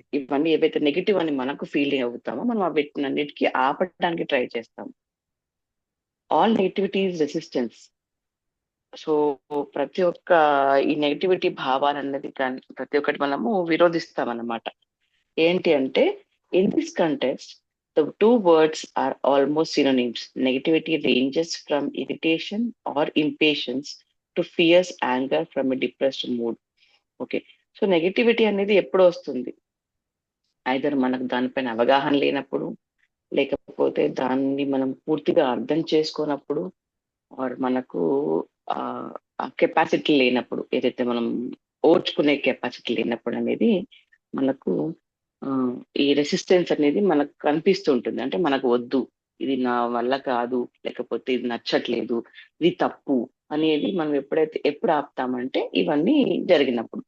ఏవైతే నెగిటివ్ అని మనకు ఫీల్ అవుతామో మనం వీటినన్నిటికీ ఆపడానికి ట్రై చేస్తాం. All negativity is resistance. So ప్రతి ఒక్క ఈ నెగిటివిటీ భావాలన్నది కానీ ప్రతి ఒక్కటి మనము విరోధిస్తాం అన్నమాట. ఏంటి అంటే, in this context the two words are almost synonyms. Negativity ranges from irritation or impatience to fierce anger from a depressed mood. Okay, so negativity అనేది ఎప్పుడు వస్తుంది? ఐదర్ మనకు దానిపైన అవగాహన లేనప్పుడు, లేకపోతే దాన్ని మనం పూర్తిగా అర్థం చేసుకున్నప్పుడు, ఆర్ మనకు కెపాసిటీ లేనప్పుడు, ఏదైతే మనం ఓర్చుకునే కెపాసిటీ లేనప్పుడు అనేది మనకు ఈ రెసిస్టెన్స్ అనేది మనకు కనిపిస్తూ ఉంటుంది. అంటే మనకు వద్దు, ఇది నా వల్ల కాదు, లేకపోతే ఇది నచ్చట్లేదు, ఇది తప్పు అనేది మనం ఎప్పుడు ఆపుతామంటే ఇవన్నీ జరిగినప్పుడు.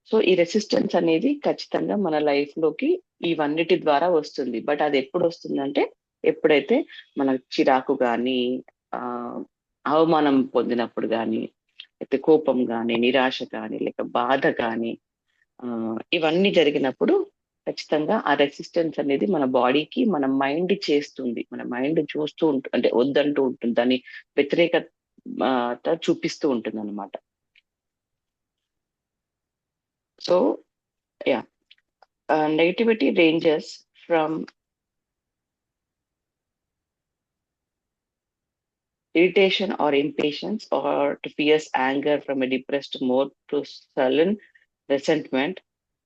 సో ఈ రెసిస్టెన్స్ అనేది ఖచ్చితంగా మన లైఫ్ లోకి ఇవన్నిటి ద్వారా వస్తుంది. బట్ అది ఎప్పుడు వస్తుందంటే, ఎప్పుడైతే మన చిరాకు కానీ, అవమానం పొందినప్పుడు కానీ, లేకపోతే కోపం కానీ, నిరాశ కానీ, లేక బాధ కానీ, ఇవన్నీ జరిగినప్పుడు ఖచ్చితంగా ఆ రెసిస్టెన్స్ అనేది మన బాడీకి మన మైండ్ చేస్తుంది. మన మైండ్ చూస్తూ ఉంటుంది, అంటే వద్దంటూ ఉంటుంది, దాని వ్యతిరేకత చూపిస్తూ ఉంటుంది అనమాట. So yeah, negativity ranges from irritation or impatience or to fierce anger from a depressed mood to sullen resentment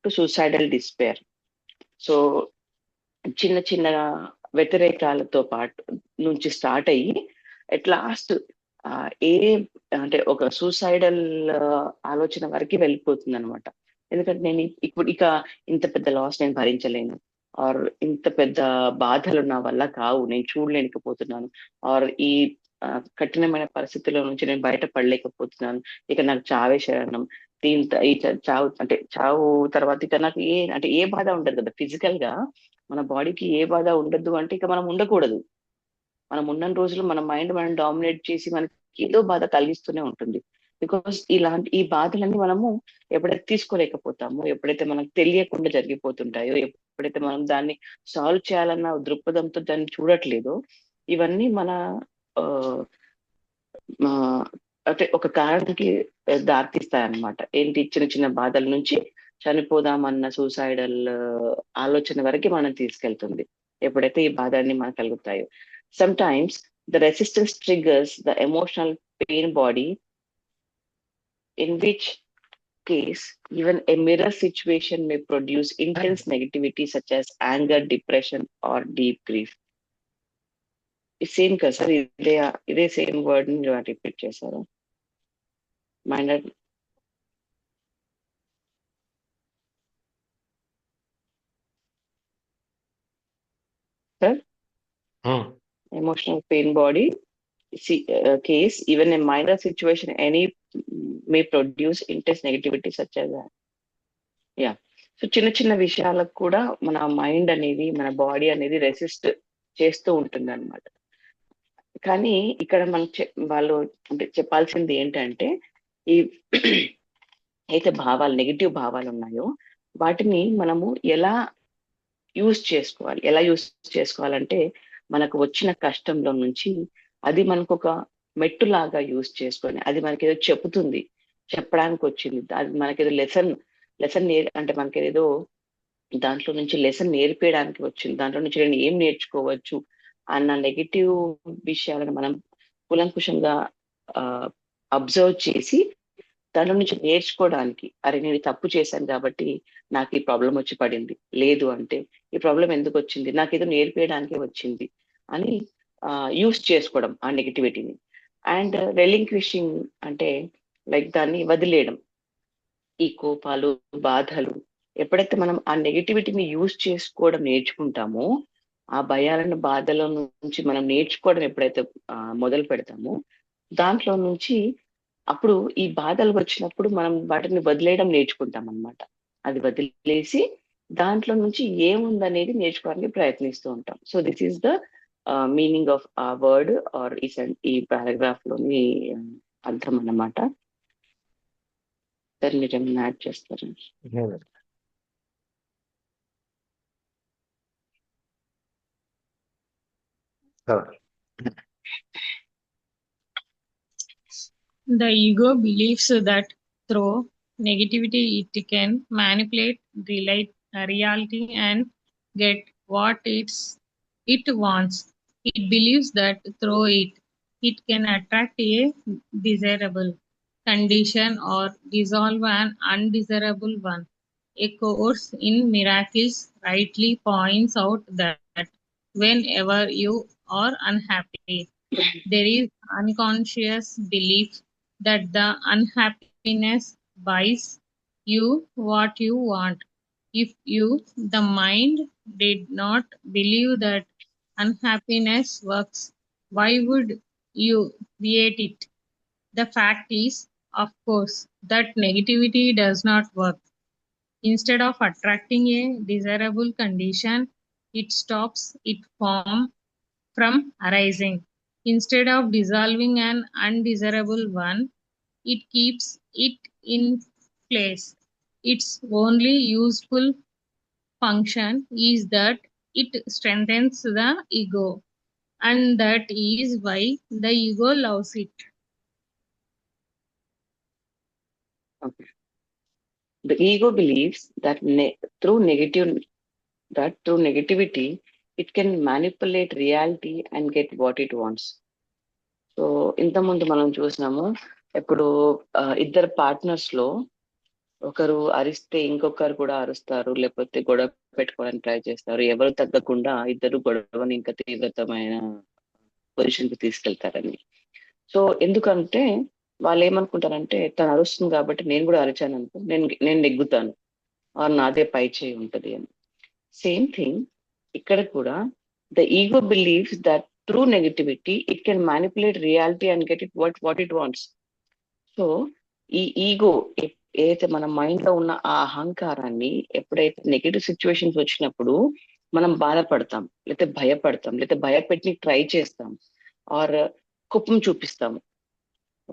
to suicidal despair. So చిన్న చిన్న వ్యతిరేకాలతో పాటు నుంచి స్టార్ట్ అయ్యి అట్ లాస్ట్ అంటే ఒక సూసైడల్ ఆలోచన వరకు వెళ్ళిపోతుంది అనమాట. ఎందుకంటే నేను ఇప్పుడు ఇంత పెద్ద లాస్ నేను భరించలేను, ఆర్ ఇంత పెద్ద బాధలు నా వల్ల కావు, నేను చూడలేకపోతున్నాను, ఆర్ ఈ కఠినమైన పరిస్థితుల నుంచి నేను బయటపడలేకపోతున్నాను, ఇక నాకు చావే శరణం, చావు అంటే చావు తర్వాత ఇక నాకు ఏ బాధ ఉండదు కదా. ఫిజికల్ గా మన బాడీకి ఏ బాధ ఉండదు అంటే ఇక మనం ఉండకూడదు. మనం ఉన్న రోజులు మన మైండ్ మనం డామినేట్ చేసి మనకి ఏదో బాధ కలిగిస్తూనే ఉంటుంది. బికాస్ ఈ బాధలన్నీ మనము ఎప్పుడైతే తీసుకోలేకపోతామో, ఎప్పుడైతే మనకు తెలియకుండా జరిగిపోతుంటాయో, ఎప్పుడైతే మనం దాన్ని సాల్వ్ చేయాలన్న దృక్పథంతో దాన్ని చూడట్లేదో, ఇవన్నీ మన ఆ, అంటే ఒక కారణానికి దారితీస్తాయన్నమాట. ఏంటి, చిన్న చిన్న బాధల నుంచి చనిపోదామన్న సూసైడల్ ఆలోచన వరకు మనం తీసుకెళ్తుంది ఎప్పుడైతే ఈ బాధల్ని మనకు కలుగుతాయో. Sometimes the resistance triggers the emotional pain body, in which case even a mirror situation may produce intense negativity such as anger, depression or deep grief. Same కదా సార్, ఇదే సేమ్ వర్డ్ ని repeat చేశారు. Mind sir, emotional pain body case even a minor situation any may produce intense negativity such as that. Yeah, so చిన్న చిన్న విషయాలకు కూడా మన mind అనేది, మన బాడీ అనేది రెసిస్ట్ చేస్తూ ఉంటుంది అనమాట. కానీ ఇక్కడ మనం వాళ్ళు అంటే చెప్పాల్సింది ఏంటంటే, ఈ అయితే భావాలు, నెగిటివ్ భావాలు ఉన్నాయో వాటిని మనము ఎలా యూజ్ చేసుకోవాలంటే, మనకు వచ్చిన కష్టంలో నుంచి అది మనకు ఒక మెట్టులాగా యూజ్ చేసుకొని, అది మనకి ఏదో చెప్పడానికి వచ్చింది, అది మనకేదో లెసన్ అంటే మనకేదో దాంట్లో నుంచి లెసన్ నేర్పేయడానికి వచ్చింది, దాంట్లో నుంచి నేను ఏం నేర్చుకోవచ్చు అన్న నెగిటివ్ విషయాలను మనం కులంకుశంగా అబ్జర్వ్ చేసి దాంట్లో నుంచి నేర్చుకోవడానికి, అరే నేను తప్పు చేశాను కాబట్టి నాకు ఈ ప్రాబ్లం వచ్చి పడింది, లేదు అంటే ఈ ప్రాబ్లం ఎందుకు వచ్చింది, నాకు ఏదో నేర్పేయడానికి వచ్చింది అని యూస్ చేసుకోవడం ఆ నెగిటివిటీని. అండ్ రెలింక్విషింగ్ అంటే లైక్ దాన్ని వదిలేయడం. ఈ కోపాలు, బాధలు ఎప్పుడైతే మనం ఆ నెగిటివిటీని యూజ్ చేసుకోవడం నేర్చుకుంటామో, ఆ భయాలను, బాధల నుంచి మనం నేర్చుకోవడం ఎప్పుడైతే మొదలు పెడతామో, దాంట్లో నుంచి అప్పుడు ఈ బాధలు వచ్చినప్పుడు మనం వాటిని వదిలేయడం నేర్చుకుంటాం అనమాట. అది వదిలేసి దాంట్లో నుంచి ఏముందనేది నేర్చుకోవడానికి ప్రయత్నిస్తూ ఉంటాం. So this is the meaning of ఆ వర్డ్ ఆర్ ఈ పారాగ్రాఫ్ లోని అర్థం అన్నమాట. సార్ మీరు ఏమైనా యాడ్ చేస్తారా? The ego believes that through negativity it can manipulate reality and get what it wants. It believes that through it can attract a desirable condition or dissolve an undesirable one. A course in miracles rightly points out that whenever you are unhappy, there is unconscious belief that the unhappiness buys you what you want. If the mind, did not believe that unhappiness works, why would you create it? The fact is, of course, that negativity does not work. Instead of attracting a desirable condition, it stops it from arising. Instead of dissolving an undesirable one, it keeps it in place. Its only useful function is that it strengthens the ego, and that is why the ego loves it. Okay. The ego believes that through negativity it can manipulate reality and get what it wants. So ఇంతకుముందు మనం చూసినాము, ఇప్పుడు ఇద్దరు partners లో ఒకరు అరిస్తే ఇంకొకరు కూడా అరుస్తారు, లేకపోతే గొడవ పెట్టుకోవడానికి ట్రై చేస్తారు. ఎవరు తగ్గకుండా ఇద్దరు గొడవని ఇంకా తీవ్రతమైన పొజిషన్ కి తీసుకెళ్తారని. సో ఎందుకంటే వాళ్ళు ఏమనుకుంటారంటే, తను అరుస్తుంది కాబట్టి నేను కూడా అరిచాను అనుకో, నేను నెగ్గుతాను, ఆర్ నాదే పై చేయి ఉంటది అని. సేమ్ థింగ్ ఇక్కడ కూడా the ego believes that through negativity it can manipulate reality and get it what it wants. So ఈ ఈగో ఏదైతే మన మైండ్ లో ఉన్న ఆ అహంకారాన్ని ఎప్పుడైతే నెగటివ్ సిచ్యువేషన్స్ వచ్చినప్పుడు మనం బాధపడతాం, లేకపోతే భయపడతాం, లేకపోతే భయపెట్టి ట్రై చేస్తాం, ఆర్ కోపం చూపిస్తాము,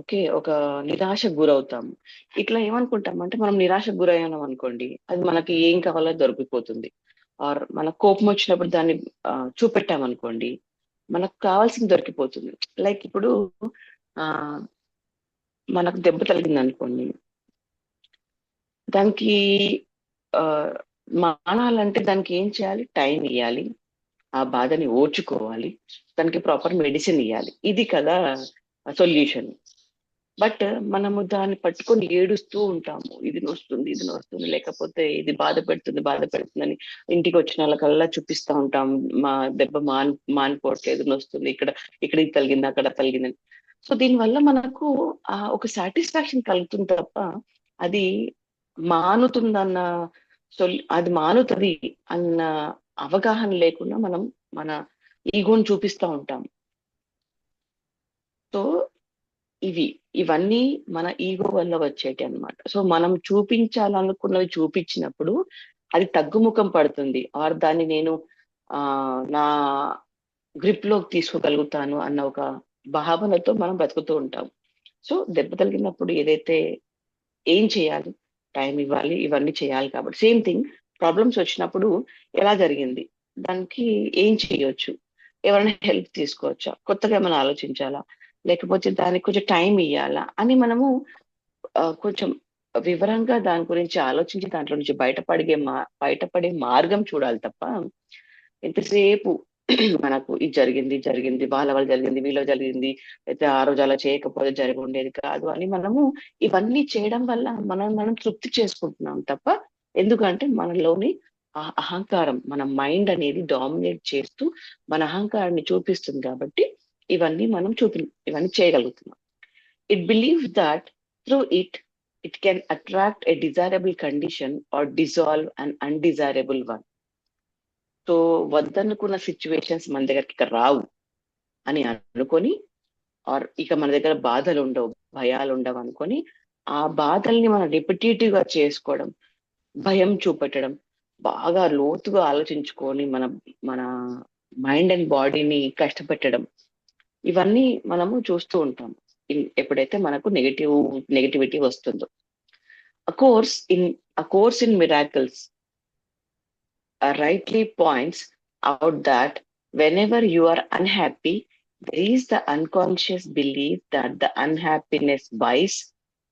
ఓకే, ఒక నిరాశకు గురవుతాము. ఇట్లా ఏమనుకుంటాం అంటే మనం నిరాశకు గురయ్యాం అనుకోండి, అది మనకి ఏం కావాలో దొరికిపోతుంది. ఆర్ మన కోపం వచ్చినప్పుడు దాన్ని చూపెట్టామనుకోండి, మనకు కావాల్సింది దొరికిపోతుంది. లైక్ ఇప్పుడు ఆ మనకు దెబ్బ తగిలింది అనుకోండి, దానికి ఆ మానాలంటే దానికి ఏం చేయాలి? టైం ఇవ్వాలి, ఆ బాధని ఓర్చుకోవాలి, దానికి ప్రాపర్ మెడిసిన్ ఇవ్వాలి. ఇది కదా సొల్యూషన్. బట్ మనము దాన్ని పట్టుకొని ఏడుస్తూ ఉంటాము, ఇది నొస్తుంది, ఇది నొస్తుంది, లేకపోతే ఇది బాధ పెడుతుందని ఇంటికి వచ్చిన వాళ్ళకల్లా చూపిస్తూ ఉంటాం, మా దెబ్బ మానిపోవట్లేదు, నొస్తుంది, ఇక్కడ ఇక్కడ ఇది తగిలింది, అక్కడ తగిలిందని. సో దీనివల్ల మనకు ఒక సాటిస్ఫాక్షన్ కలుగుతుంది తప్ప అది మానుతుందన్న అది మానుతుంది అన్న అవగాహన లేకుండా మనం మన ఈగోని చూపిస్తూ ఉంటాం. సో ఇవన్నీ మన ఈగో వల్ల వచ్చేటి అన్నమాట. సో మనం చూపించాలనుకున్నవి చూపించినప్పుడు అది తగ్గుముఖం పడుతుంది, ఆర్ దాన్ని నేను నా గ్రిప్ లోకి తీసుకోగలుగుతాను అన్న ఒక భావనతో మనం బతుకుతూ ఉంటాం. సో దెబ్బ తగిలినప్పుడు ఏదైతే ఏం చేయాలి? టైం ఇవ్వాలి, ఇవన్నీ చేయాలి. కాబట్టి సేమ్ థింగ్ ప్రాబ్లమ్స్ వచ్చినప్పుడు ఎలా జరిగింది, దానికి ఏం చేయొచ్చు, ఎవరైనా హెల్ప్ తీసుకోవచ్చా, కొత్తగా ఏమైనా ఆలోచించాలా, లేకపోతే దానికి కొంచెం టైం ఇవ్వాలా అని మనము కొంచెం వివరంగా దాని గురించి ఆలోచించి దాంట్లో నుంచి బయటపడే మార్గం చూడాలి తప్ప ఎంతసేపు మనకు ఇది జరిగింది, వాళ్ళ జరిగింది, వీళ్ళ జరిగింది, అయితే ఆ రోజు అలా చేయకపోతే జరిగి ఉండేది కాదు అని మనము ఇవన్నీ చేయడం వల్ల మనం తృప్తి చేసుకుంటున్నాం తప్ప, ఎందుకంటే మనలోని ఆ అహంకారం, మన మైండ్ అనేది డామినేట్ చేస్తూ మన అహంకారాన్ని చూపిస్తుంది కాబట్టి ఇవన్నీ చేయగలుగుతున్నాం. It believes that through it can attract a desirable condition or dissolve an undesirable one. So వద్దనుకున్న సిచ్యువేషన్స్ మన దగ్గరికి ఇక రావు అని అనుకొని, ఆర్ ఇక మన దగ్గర బాధలు ఉండవు, భయాలు ఉండవు అనుకొని ఆ బాధల్ని మనం రిపిటేటివ్ గా చేసుకోవడం, భయం చూపెట్టడం, బాగా లోతుగా ఆలోచించుకొని మన మైండ్ అండ్ బాడీని కష్టపెట్టడం, ఇవన్నీ మనము చూస్తూ ఉంటాం ఎప్పుడైతే మనకు నెగటివిటీ వస్తుందో. A course in miracles rightly points out that whenever you are unhappy, there is the unconscious belief that the unhappiness buys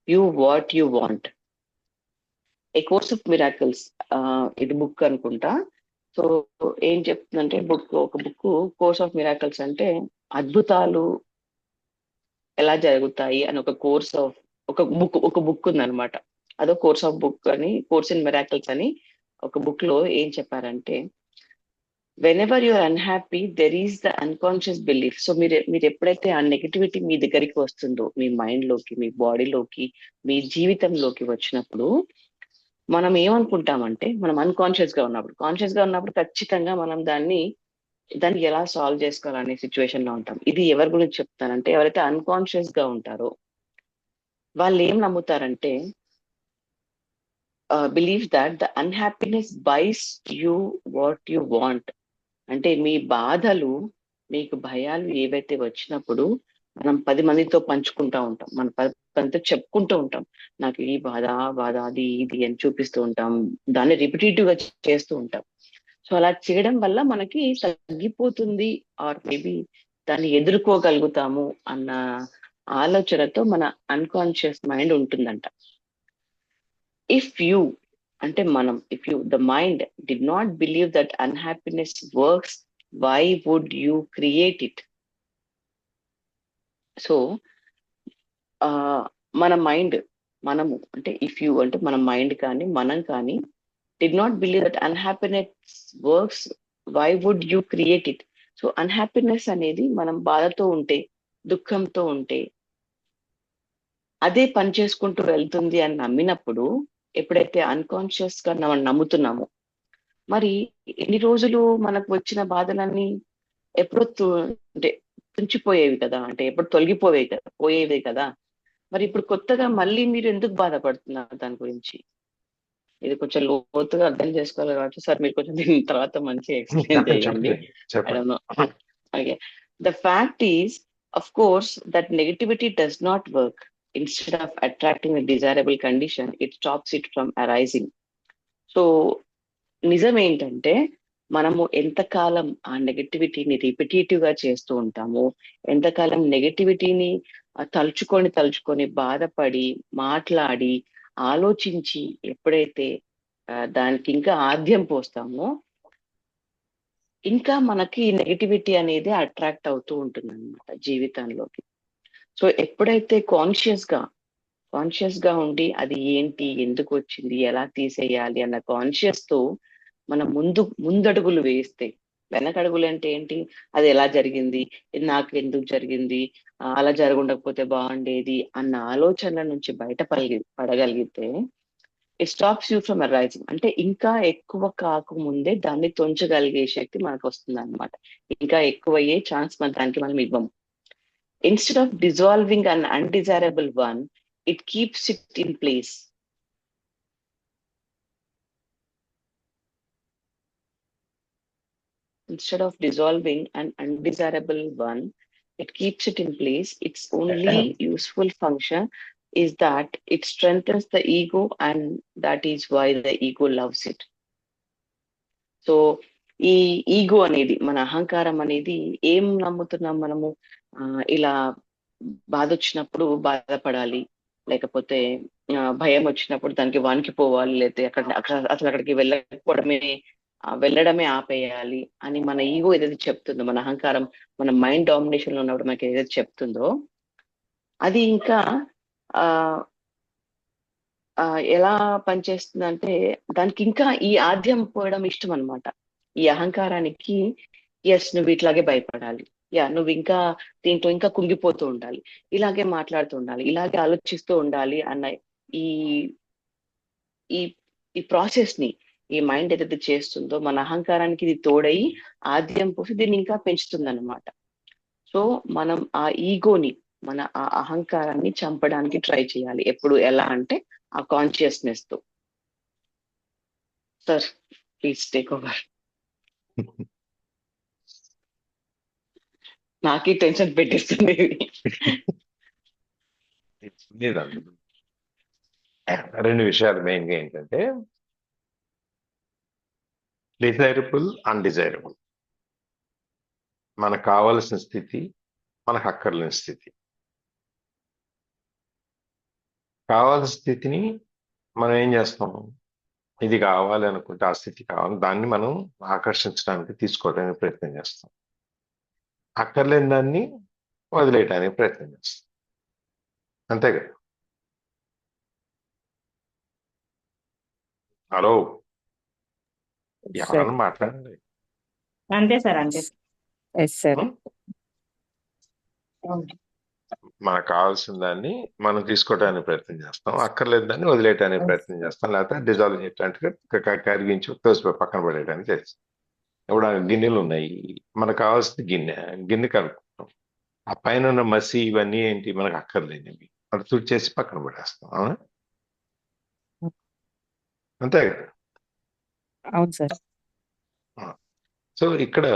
you what you want. A course of miracles, ఇది book అనుకుంటా. So ఏం చెప్తుందంటే ఒక book course of miracles అంటే అద్భుతాలు ఎలా జరుగుతాయి అని ఒక బుక్ ఉందన్నమాట. అదో కోర్స్ ఆఫ్ బుక్ అని, కోర్స్ ఇన్ మిరాకిల్స్ అని ఒక బుక్ లో ఏం చెప్పారంటే, whenever you're unhappy there is the unconscious belief. So మీరు ఎప్పుడైతే ఆ నెగటివిటీ మీ దగ్గరికి వస్తుందో, మీ మైండ్ లోకి, మీ బాడీలోకి, మీ జీవితంలోకి వచ్చినప్పుడు మనం ఏమనుకుంటామంటే, మనం అన్కాన్షియస్ గా ఉన్నప్పుడు ఖచ్చితంగా మనం దాన్ని ఎలా సాల్వ్ చేసుకోవాలనే సిచ్యువేషన్ లో ఉంటాం. ఇది ఎవరి గురించి చెప్తానంటే, ఎవరైతే అన్కాన్షియస్ గా ఉంటారో వాళ్ళు ఏం నమ్ముతారంటే, believe that the unhappiness buys you what you want. అంటే మీ బాధలు, మీకు భయాలు ఏవైతే వచ్చినప్పుడు మనం 10 మందితో పంచుకుంటా ఉంటాం, మనం 10 మందితో చెప్పుకుంటూ ఉంటాం, నాకు ఈ బాధ అది ఇది అని చూపిస్తూ ఉంటాం, దాన్ని రిపిటేటివ్ గా చేస్తూ ఉంటాం. సో అలా చేయడం వల్ల మనకి తగ్గిపోతుంది, ఆర్ మేబీ దాన్ని ఎదుర్కోగలుగుతాము అన్న ఆలోచనతో మన అన్కాన్షియస్ మైండ్ ఉంటుందంట. If you the mind did not believe that unhappiness works, why would you create it? So మన మైండ్, మన మైండ్ కానీ మనం కానీ did not believe that unhappiness works, why would you create it? So unhappiness అనేది మనం బాధతో ఉంటే, దుఃఖంతో ఉంటే అదే పని చేసుకుంటూ వెళ్తుంది అని నమ్మినప్పుడు ఎప్పుడైతే అన్కాన్షియస్ గా మనం నమ్ముతున్నామో, మరి ఎన్ని రోజులు మనకు వచ్చిన బాధలన్నీ ఎప్పుడో అంటే తుంచిపోయేవి కదా, అంటే ఎప్పుడు పోయేవి కదా. మరి ఇప్పుడు కొత్తగా మళ్ళీ మీరు ఎందుకు బాధపడుతున్నారు దాని గురించి? ఇది కొంచెం లోతుగా అర్థం చేసుకోవాలి కాబట్టి సార్ మీరు కొంచెం దీని తర్వాత మంచిగా ఎక్స్ప్లెయిన్ చేయండి. చెప్పండి చెప్పండి. Okay. The fact is, of course, that negativity does not work. Instead of attracting a desirable condition, it stops it from arising. So, నిజం ఏంటంటే మనము ఎంతకాలం ఆ నెగటివిటీని రిపిటేటివ్ గా చేస్తూ ఉంటాము, ఎంతకాలం నెగటివిటీని తలుచుకొని బాధపడి మాట్లాడి ఆలోచించి ఎప్పుడైతే దానికి ఇంకా ఆద్యం పోస్తామో, ఇంకా మనకి నెగటివిటీ అనేది అట్రాక్ట్ అవుతూ ఉంటుంది అనమాట జీవితంలోకి. సో ఎప్పుడైతే కాన్షియస్ గా ఉండి అది ఏంటి, ఎందుకు వచ్చింది, ఎలా తీసేయాలి అన్న కాన్షియస్ తో మనం ముందడుగులు వేస్తే, వెనకడుగులు అంటే ఏంటి, అది ఎలా జరిగింది, ఇది నాకు ఎందుకు జరిగింది, అలా జరగకపోతే బాగుండేది అన్న ఆలోచనల నుంచి పడగలిగితే it stops you from arising. అంటే ఇంకా ఎక్కువ కాకముందే దాన్ని తొంచగలిగే శక్తి మనకు వస్తుంది అనమాట. ఇంకా ఎక్కువయ్యే ఛాన్స్ దానికి మనం ఇవ్వము. Instead of dissolving an undesirable one, it keeps it in place. Instead of dissolving an undesirable one, it keeps it in place. Its only useful function is that it strengthens the ego, and that is why the ego loves it. So ఈ ego అనేది, మన అహంకారం అనేది ఏం నమ్ముతున్నాం మనము, ఇలా బాధ వచ్చినప్పుడు బాధపడాలి, లేకపోతే భయం వచ్చినప్పుడు దానికి వణికిపోవాలి, లేకపోతే అసలు అక్కడికి వెళ్ళడమే ఆపేయాలి అని మన ఈగో ఏదైతే చెప్తుందో, మన అహంకారం, మన మైండ్ డామినేషన్ లో ఉన్నప్పుడు మనకి ఏదైతే చెప్తుందో, అది ఇంకా ఎలా పనిచేస్తుందంటే దానికి ఇంకా ఈ ఆద్యం పోవడం ఇష్టం అనమాట. ఈ అహంకారానికి, ఎస్ నువ్వు ఇట్లాగే భయపడాలి, నువ్వు ఇంకా దీంట్లో ఇంకా కుంగిపోతూ ఉండాలి, ఇలాగే మాట్లాడుతూ ఉండాలి, ఇలాగే ఆలోచిస్తూ ఉండాలి అన్న ఈ ఈ ఈ ప్రాసెస్ ని ఈ మైండ్ ఏదైతే చేస్తుందో, మన అహంకారానికి ఇది తోడయి ఆద్యం పోసి దీన్ని ఇంకా పెంచుతుంది అనమాట. సో మనం ఆ ఈగోని, మన ఆ అహంకారాన్ని చంపడానికి ట్రై చేయాలి ఎప్పుడు. ఎలా అంటే ఆ కాన్షియస్నెస్ తో. Sir please take over. నాకే టెన్షన్ పెట్టిస్తుంది. రెండు విషయాలు మెయిన్ గా ఏంటంటే డిజైరబుల్, అన్డిజైరబుల్. మనకు కావలసిన స్థితి, మనకు అక్కర్లేని స్థితి. కావాల్సిన స్థితిని మనం ఏం చేస్తాము, ఇది కావాలి అనుకుంటే ఆ స్థితి కావాలి, దాన్ని మనం ఆకర్షించడానికి తీసుకోవడానికి ప్రయత్నం చేస్తాం. అక్కర్లేని దాన్ని వదిలేయడానికి ప్రయత్నం చేస్తాం. అంతే కదా? హలో, ఎవరన్నా మాట్లాడండి. అంతే సార్, అంతే సార్. మనకు కావాల్సిన దాన్ని మనం తీసుకోవడానికి ప్రయత్నం చేస్తాం, అక్కర్లేని దాన్ని వదిలేయడానికి ప్రయత్నం చేస్తాం, లేకపోతే డిజాల్వ్ చేయడానికి కరిగించి పక్కన పడేయడానికి చేస్తాం. ఇప్పుడు గిన్నెలు ఉన్నాయి, మనకు కావాల్సిన గిన్నె కలుపుకుంటాం. ఆ పైన ఉన్న మసి ఇవన్నీ ఏంటి, మనకు అక్కర్లేనివి, అది తుడిచేసి పక్కన పడేస్తాం. అవునా? అంతే కదా? అవును సార్. సో ఇక్కడ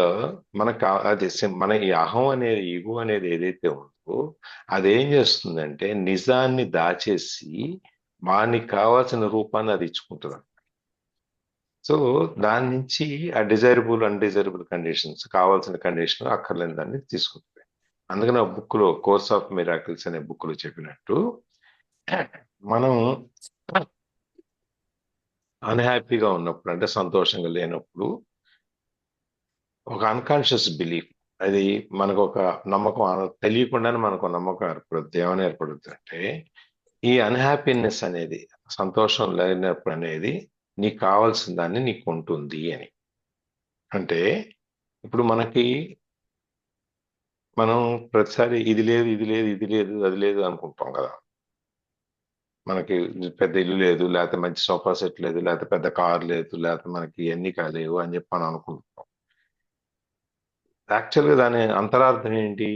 మనకు అది మన ఈ అహం అనేది, ఈగో అనేది ఏదైతే ఉందో అదేం చేస్తుందంటే నిజాన్ని దాచేసి వానికి కావాల్సిన రూపాన్ని అది ఇచ్చుకుంటుంది. సో దాని నుంచి ఆ డిజైరబుల్, అన్డిజైరబుల్ కండిషన్స్, కావాల్సిన కండిషన్, అక్కర్లేని దాన్ని తీసుకుంటుంది. అందుకని ఆ బుక్ లో, కోర్స్ ఆఫ్ మిరాకిల్స్ అనే బుక్ లో చెప్పినట్టు, మనం అన్హ్యాపీగా ఉన్నప్పుడు, అంటే సంతోషంగా లేనప్పుడు, ఒక అన్కాన్షియస్ బిలీఫ్, అది మనకు ఒక నమ్మకం, తెలియకుండానే మనకు నమ్మకం ఏర్పడుద్ది. ఏమైనా ఏర్పడుద్ది అంటే ఈ అన్హ్యాపీనెస్ అనేది, సంతోషం లేనప్పుడు అనేది నీకు కావాల్సిన దాన్ని నీకు ఉంటుంది అని. అంటే ఇప్పుడు మనం ప్రతిసారి ఇది లేదు, ఇది లేదు, ఇది లేదు, అది లేదు అనుకుంటాం కదా. మనకి పెద్ద ఇల్లు లేదు, లేకపోతే మంచి సోఫా సెట్ లేదు, లేకపోతే పెద్ద కార్ లేదు, లేకపోతే మనకి ఎన్ని లేవు అని చెప్పి మనం అనుకుంటున్నాం. యాక్చువల్గా దాని అంతరార్థం ఏంటి?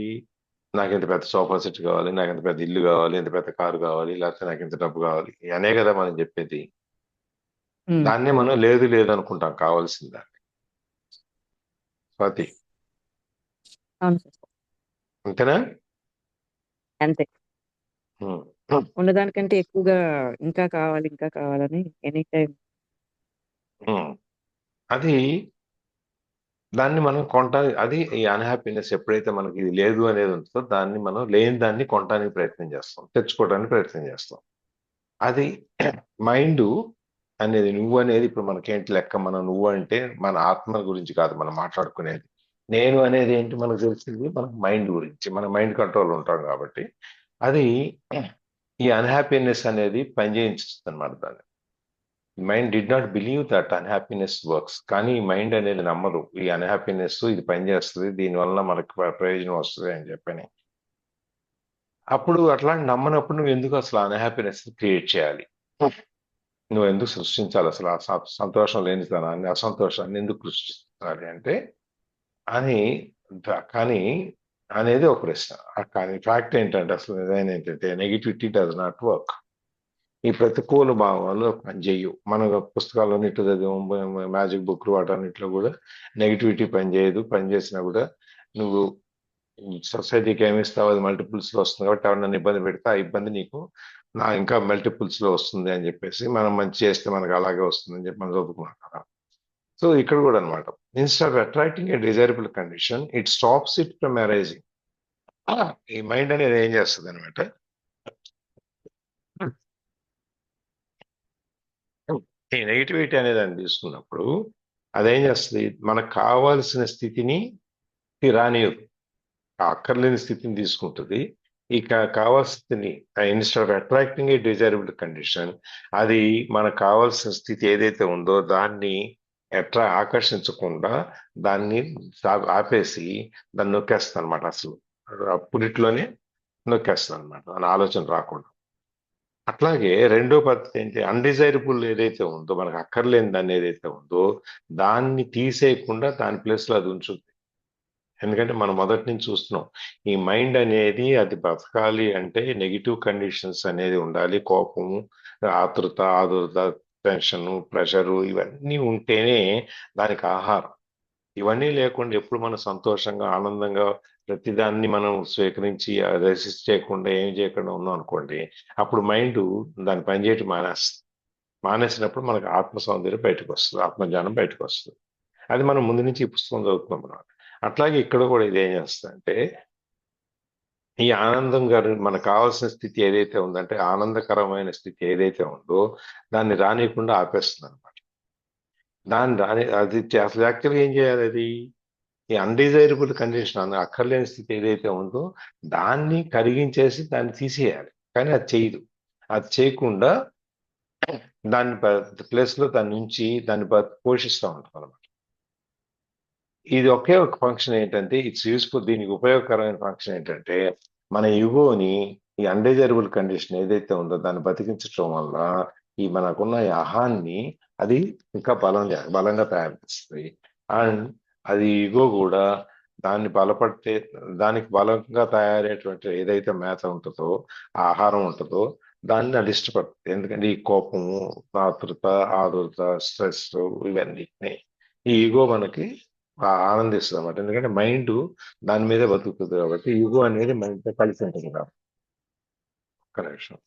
నాకు ఇంత పెద్ద సోఫా సెట్ కావాలి, నాకు ఇంత పెద్ద ఇల్లు కావాలి, ఇంత పెద్ద కారు కావాలి, లేకపోతే నాకు ఇంత డబ్బు కావాలి, అనే కదా మనం చెప్పేది. ఉమ్, దాన్నే మనం లేదు లేదు అనుకుంటాం కావాల్సిన దాన్ని. స్వాతి, అవును సార్. అంతేనా? అంతే. ఉమ్. ఉన్నదానికంటే ఎక్కువగా ఇంకా కావాలి ఇంకా కావాలని ఎనీ టైం. ఉమ్. అది దాన్ని మనం కొనటానికి, అది ఈ అన్హ్యాపీనెస్ ఎప్పుడైతే మనకి ఇది లేదు అనేది ఉంటుందో దాన్ని మనం లేని దాన్ని కొనటానికి ప్రయత్నం చేస్తాం, తెచ్చుకోవడానికి ప్రయత్నం చేస్తాం. అది మైండ్ అనేది, నువ్వు అనేది ఇప్పుడు మనకేంటి లెక్క, మనం నువ్వు అంటే మన ఆత్మ గురించి కాదు మనం మాట్లాడుకునేది. నేను అనేది ఏంటి మనకు తెలిసింది, మన మైండ్ గురించి, మన మైండ్ కంట్రోల్ ఉంటాం కాబట్టి అది ఈ అన్హ్యాపీనెస్ అనేది పనిచేయించుతుంది అనమాట దాన్ని. Mind did not believe that unhappiness works, కానీ ఈ మైండ్ అనేది నమ్మదు ఈ అన్హ్యాపీనెస్ ఇది పనిచేస్తుంది, దీనివల్ల మనకు ప్రయోజనం వస్తుంది అని చెప్పని. అప్పుడు అట్లాంటి నమ్మనప్పుడు నువ్వు ఎందుకు అసలు అన్హ్యాపీనెస్ క్రియేట్ చేయాలి? నువ్వు ఎందుకు సృష్టించాలి అసలు ఆ సంతోషం లేనితనాన్ని, అసంతోషాన్ని ఎందుకు సృష్టించాలి అంటే అని. కానీ అనేది ఒక ప్రశ్న. కానీ ఫ్యాక్ట్ ఏంటంటే అసలు నిజమైన ఏంటంటే నెగిటివిటీ డస్ నాట్ వర్క్. ఈ ప్రతికూల భావాలు పనిచేయవు. మన పుస్తకాల్లో ఇటు చదివాం, మ్యాజిక్ బుక్ వాటన్నిటిలో కూడా నెగిటివిటీ పనిచేయదు. పనిచేసినా కూడా నువ్వు సొసైటీకి ఏమిస్తావు, అది మల్టిపుల్స్ లో వస్తుంది కాబట్టి ఎవరినైనా ఇబ్బంది పెడితే ఆ ఇబ్బంది నీకు ఇంకా మల్టిపుల్స్ లో వస్తుంది అని చెప్పేసి, మనం మంచి చేస్తే మనకు అలాగే వస్తుంది అని చెప్పి మనం చదువుకున్నాం కదా. సో ఇక్కడ కూడా అనమాట, instead of attracting A desirable condition, it stops it from arising. ఈ మైండ్ అనేది ఏం చేస్తుంది అనమాట, ఈ నెగిటివిటీ అనేది దాన్ని తీసుకున్నప్పుడు అదేం చేస్తుంది, మనకు కావాల్సిన స్థితిని రానియదు, అక్కర్లేని స్థితిని తీసుకుంటుంది. ఇక కావాల్సింది instead of attracting A desirable condition, అది మనకు కావాల్సిన స్థితి ఏదైతే ఉందో దాన్ని ఆకర్షించకుండా దాన్ని ఆపేసి దాన్ని నొక్కేస్తాను అనమాట. అసలు అప్పుడిట్లోనే నొక్కేస్తాను అనమాట, దాని ఆలోచన రాకుండా. అట్లాగే రెండో పద్ధతి ఏంటి, అన్డిజైరబుల్ ఏదైతే ఉందో, మనకు అక్కర్లేని దాన్ని ఏదైతే ఉందో దాన్ని తీసేయకుండా దాని ప్లేస్ లో అది ఉంచుద్ది. ఎందుకంటే మనం మొదటి నుంచి చూస్తున్నాం, ఈ మైండ్ అనేది అది బతకాలి అంటే నెగిటివ్ కండిషన్స్ అనేది ఉండాలి. కోపము, ఆతృత, ఆదుర్త, టెన్షన్, ప్రెషరు ఇవన్నీ ఉంటేనే దానికి ఆహారం. ఇవన్నీ లేకుండా ఎప్పుడు మనం సంతోషంగా ఆనందంగా ప్రతిదాన్ని మనం స్వీకరించి రెసిస్ట్ చేయకుండా ఏం చేయకుండా ఉన్నాం అనుకోండి, అప్పుడు మైండ్ దాని పనిచేయటం మానేస్తుంది. మానేసినప్పుడు మనకు ఆత్మ సౌందర్యం బయటకు వస్తుంది, ఆత్మజ్ఞానం బయటకు వస్తుంది. అది మనం ముందు నుంచి ఈ పుస్తకం చదువుతున్నాం అనమాట. అట్లాగే ఇక్కడ కూడా ఇది ఏం చేస్తుందంటే, ఈ ఆనందం గారు మనకు కావాల్సిన స్థితి ఏదైతే ఉందంటే, ఆనందకరమైన స్థితి ఏదైతే ఉందో దాన్ని రానియకుండా ఆపేస్తుంది అనమాట. దాన్ని రాని అది అసలు యాక్చువల్గా ఏం చేయాలి, అది ఈ అన్డిజైరబుల్ కండిషన్, అక్కర్లేని స్థితి ఏదైతే ఉందో దాన్ని కరిగించేసి దాన్ని తీసేయాలి. కానీ అది చేయదు. అది చేయకుండా దాని ప్లేస్ లో దాని నుంచి దాన్ని పోషిస్తూ ఉంటాం అనమాట. ఇది ఒకే ఒక ఫంక్షన్ ఏంటంటే, ఇట్స్ యూస్ఫుల్, దీనికి ఉపయోగకరమైన ఫంక్షన్ ఏంటంటే, మన యుగోని ఈ అన్డిజైరబుల్ కండిషన్ ఏదైతే ఉందో దాన్ని బతికించడం వల్ల ఈ మనకున్న ఈ అహాన్ని అది ఇంకా బలంగా తయారు చేస్తుంది. అండ్ అది ఇగో కూడా దాన్ని బలపడితే, దానికి బలంగా తయారయ్యేటువంటి ఏదైతే మేత ఉంటుందో, ఆహారం ఉంటుందో దాన్ని అది ఇష్టపడుతుంది. ఎందుకంటే ఈ కోపము, ఆతృత, ఆదుర్త, స్ట్రెస్ ఇవన్నీ ఈ ఈగో మనకి ఆనందిస్తుంది అనమాట. ఎందుకంటే మైండ్ దాని మీదే బతుకుతుంది కాబట్టి ఈగో అనేది మైండ్ తో కలిసి ఉంటుంది కదా. ఒక్క నిమిషం.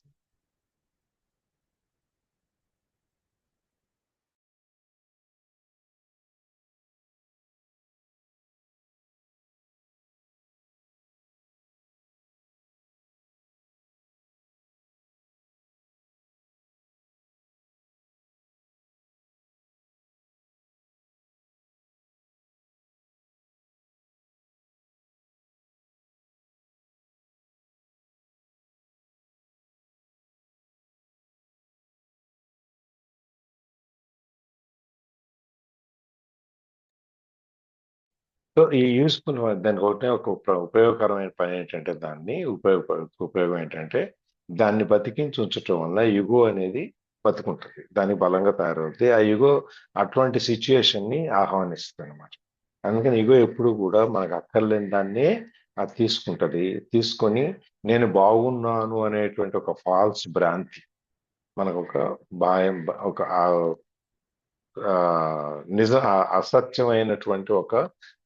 సో ఈ యూస్ఫుల్ దానికి ఒకటే ఒక ఉపయోగకరమైన పని ఏంటంటే, దాన్ని ఉపయోగం ఏంటంటే దాన్ని బతికించి ఉంచటం వల్ల యుగో అనేది బతుకుంటుంది, దానికి బలంగా తయారవుతుంది. ఆ యుగో అటువంటి సిచ్యుయేషన్ ని ఆహ్వానిస్తుంది అనమాట. అందుకని యుగో ఎప్పుడు కూడా మనకు అక్కర్లేని దాన్నే అది తీసుకుంటది. తీసుకొని నేను బాగున్నాను అనేటువంటి ఒక ఫాల్స్ భ్రాంతి, మనకు ఒక భయం, ఒక ఆ, నిజ అసత్యమైనటువంటి ఒక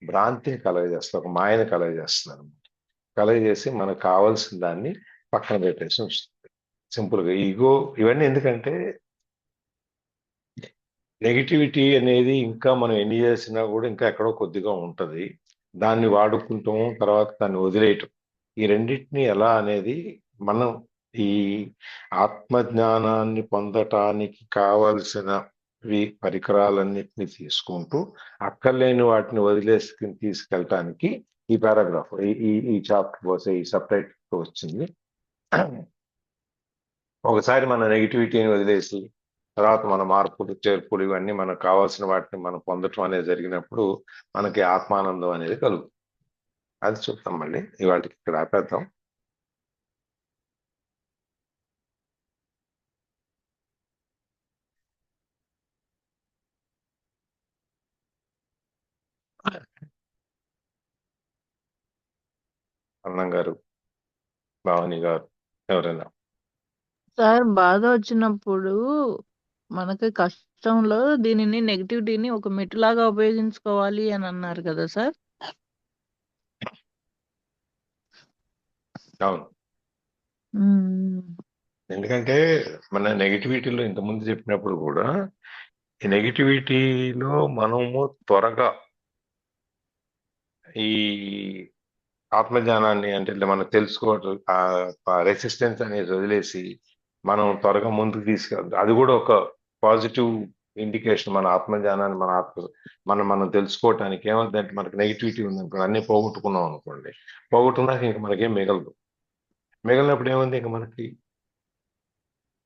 భ్రాంతిని కలగజేస్తుంది, ఒక మాయని కలగజేస్తుంది అనమాట. కలగజేసి మనకు కావాల్సిన దాన్ని పక్కన పెట్టేసి ఉంచుతుంది. సింపుల్ గా ఈగో ఇవన్నీ ఎందుకంటే నెగిటివిటీ అనేది ఇంకా మనం ఎన్ని చేసినా కూడా ఇంకా ఎక్కడో కొద్దిగా ఉంటది. దాన్ని వాడుకుంటాం, తర్వాత దాన్ని వదిలేయటం. ఈ రెండింటిని ఎలా అనేది మనం ఈ ఆత్మజ్ఞానాన్ని పొందటానికి కావలసిన పరికరాలన్నిటిని తీసుకుంటూ అక్కర్లేని వాటిని వదిలేసి తీసుకెళ్ళటానికి ఈ పారాగ్రాఫ్, ఈ ఈ ఈ చాప్టర్, ఈ సబ్టైటిల్ వచ్చింది. ఒకసారి మన నెగిటివిటీని వదిలేసి తర్వాత మన మార్పులు చేర్పులు ఇవన్నీ మనకు కావాల్సిన వాటిని మనం పొందటం అనేది జరిగినప్పుడు మనకి ఆత్మానందం అనేది కలుగుతుంది. అది చూద్దాం మళ్ళీ, ఇవాళకి ఇక్కడ ఆపేద్దాం. అన్నం గారు, భావని గారు, ఎవరైనా. సార్ బాధ వచ్చినప్పుడు మనకి కష్టంలో దీనిని నెగిటివిటీని ఒక మెట్టులాగా ఉపయోగించుకోవాలి అని అన్నారు కదా సార్. అవును, మ్మ్. ఎందుకంటే మన నెగిటివిటీలో ఇంతకుముందు చెప్పినప్పుడు కూడా ఈ నెగిటివిటీలో మనము త్వరగా ఈ ఆత్మజ్ఞానాన్ని అంటే మనం తెలుసుకోవటం, ఆ రెసిస్టెన్స్ అనేది వదిలేసి మనం త్వరగా ముందుకు తీసుకెళ్తాం. అది కూడా ఒక పాజిటివ్ ఇండికేషన్. మన ఆత్మజ్ఞానాన్ని మనం తెలుసుకోవటానికి ఏమవుతుందంటే మనకి నెగిటివిటీ ఉందనుకోండి, అన్ని పోగొట్టుకున్నాం అనుకోండి, పోగొట్టుకున్నాక ఇంకా మనకేం మిగలదు. మిగిలినప్పుడు ఏముంది, ఇంకా మనకి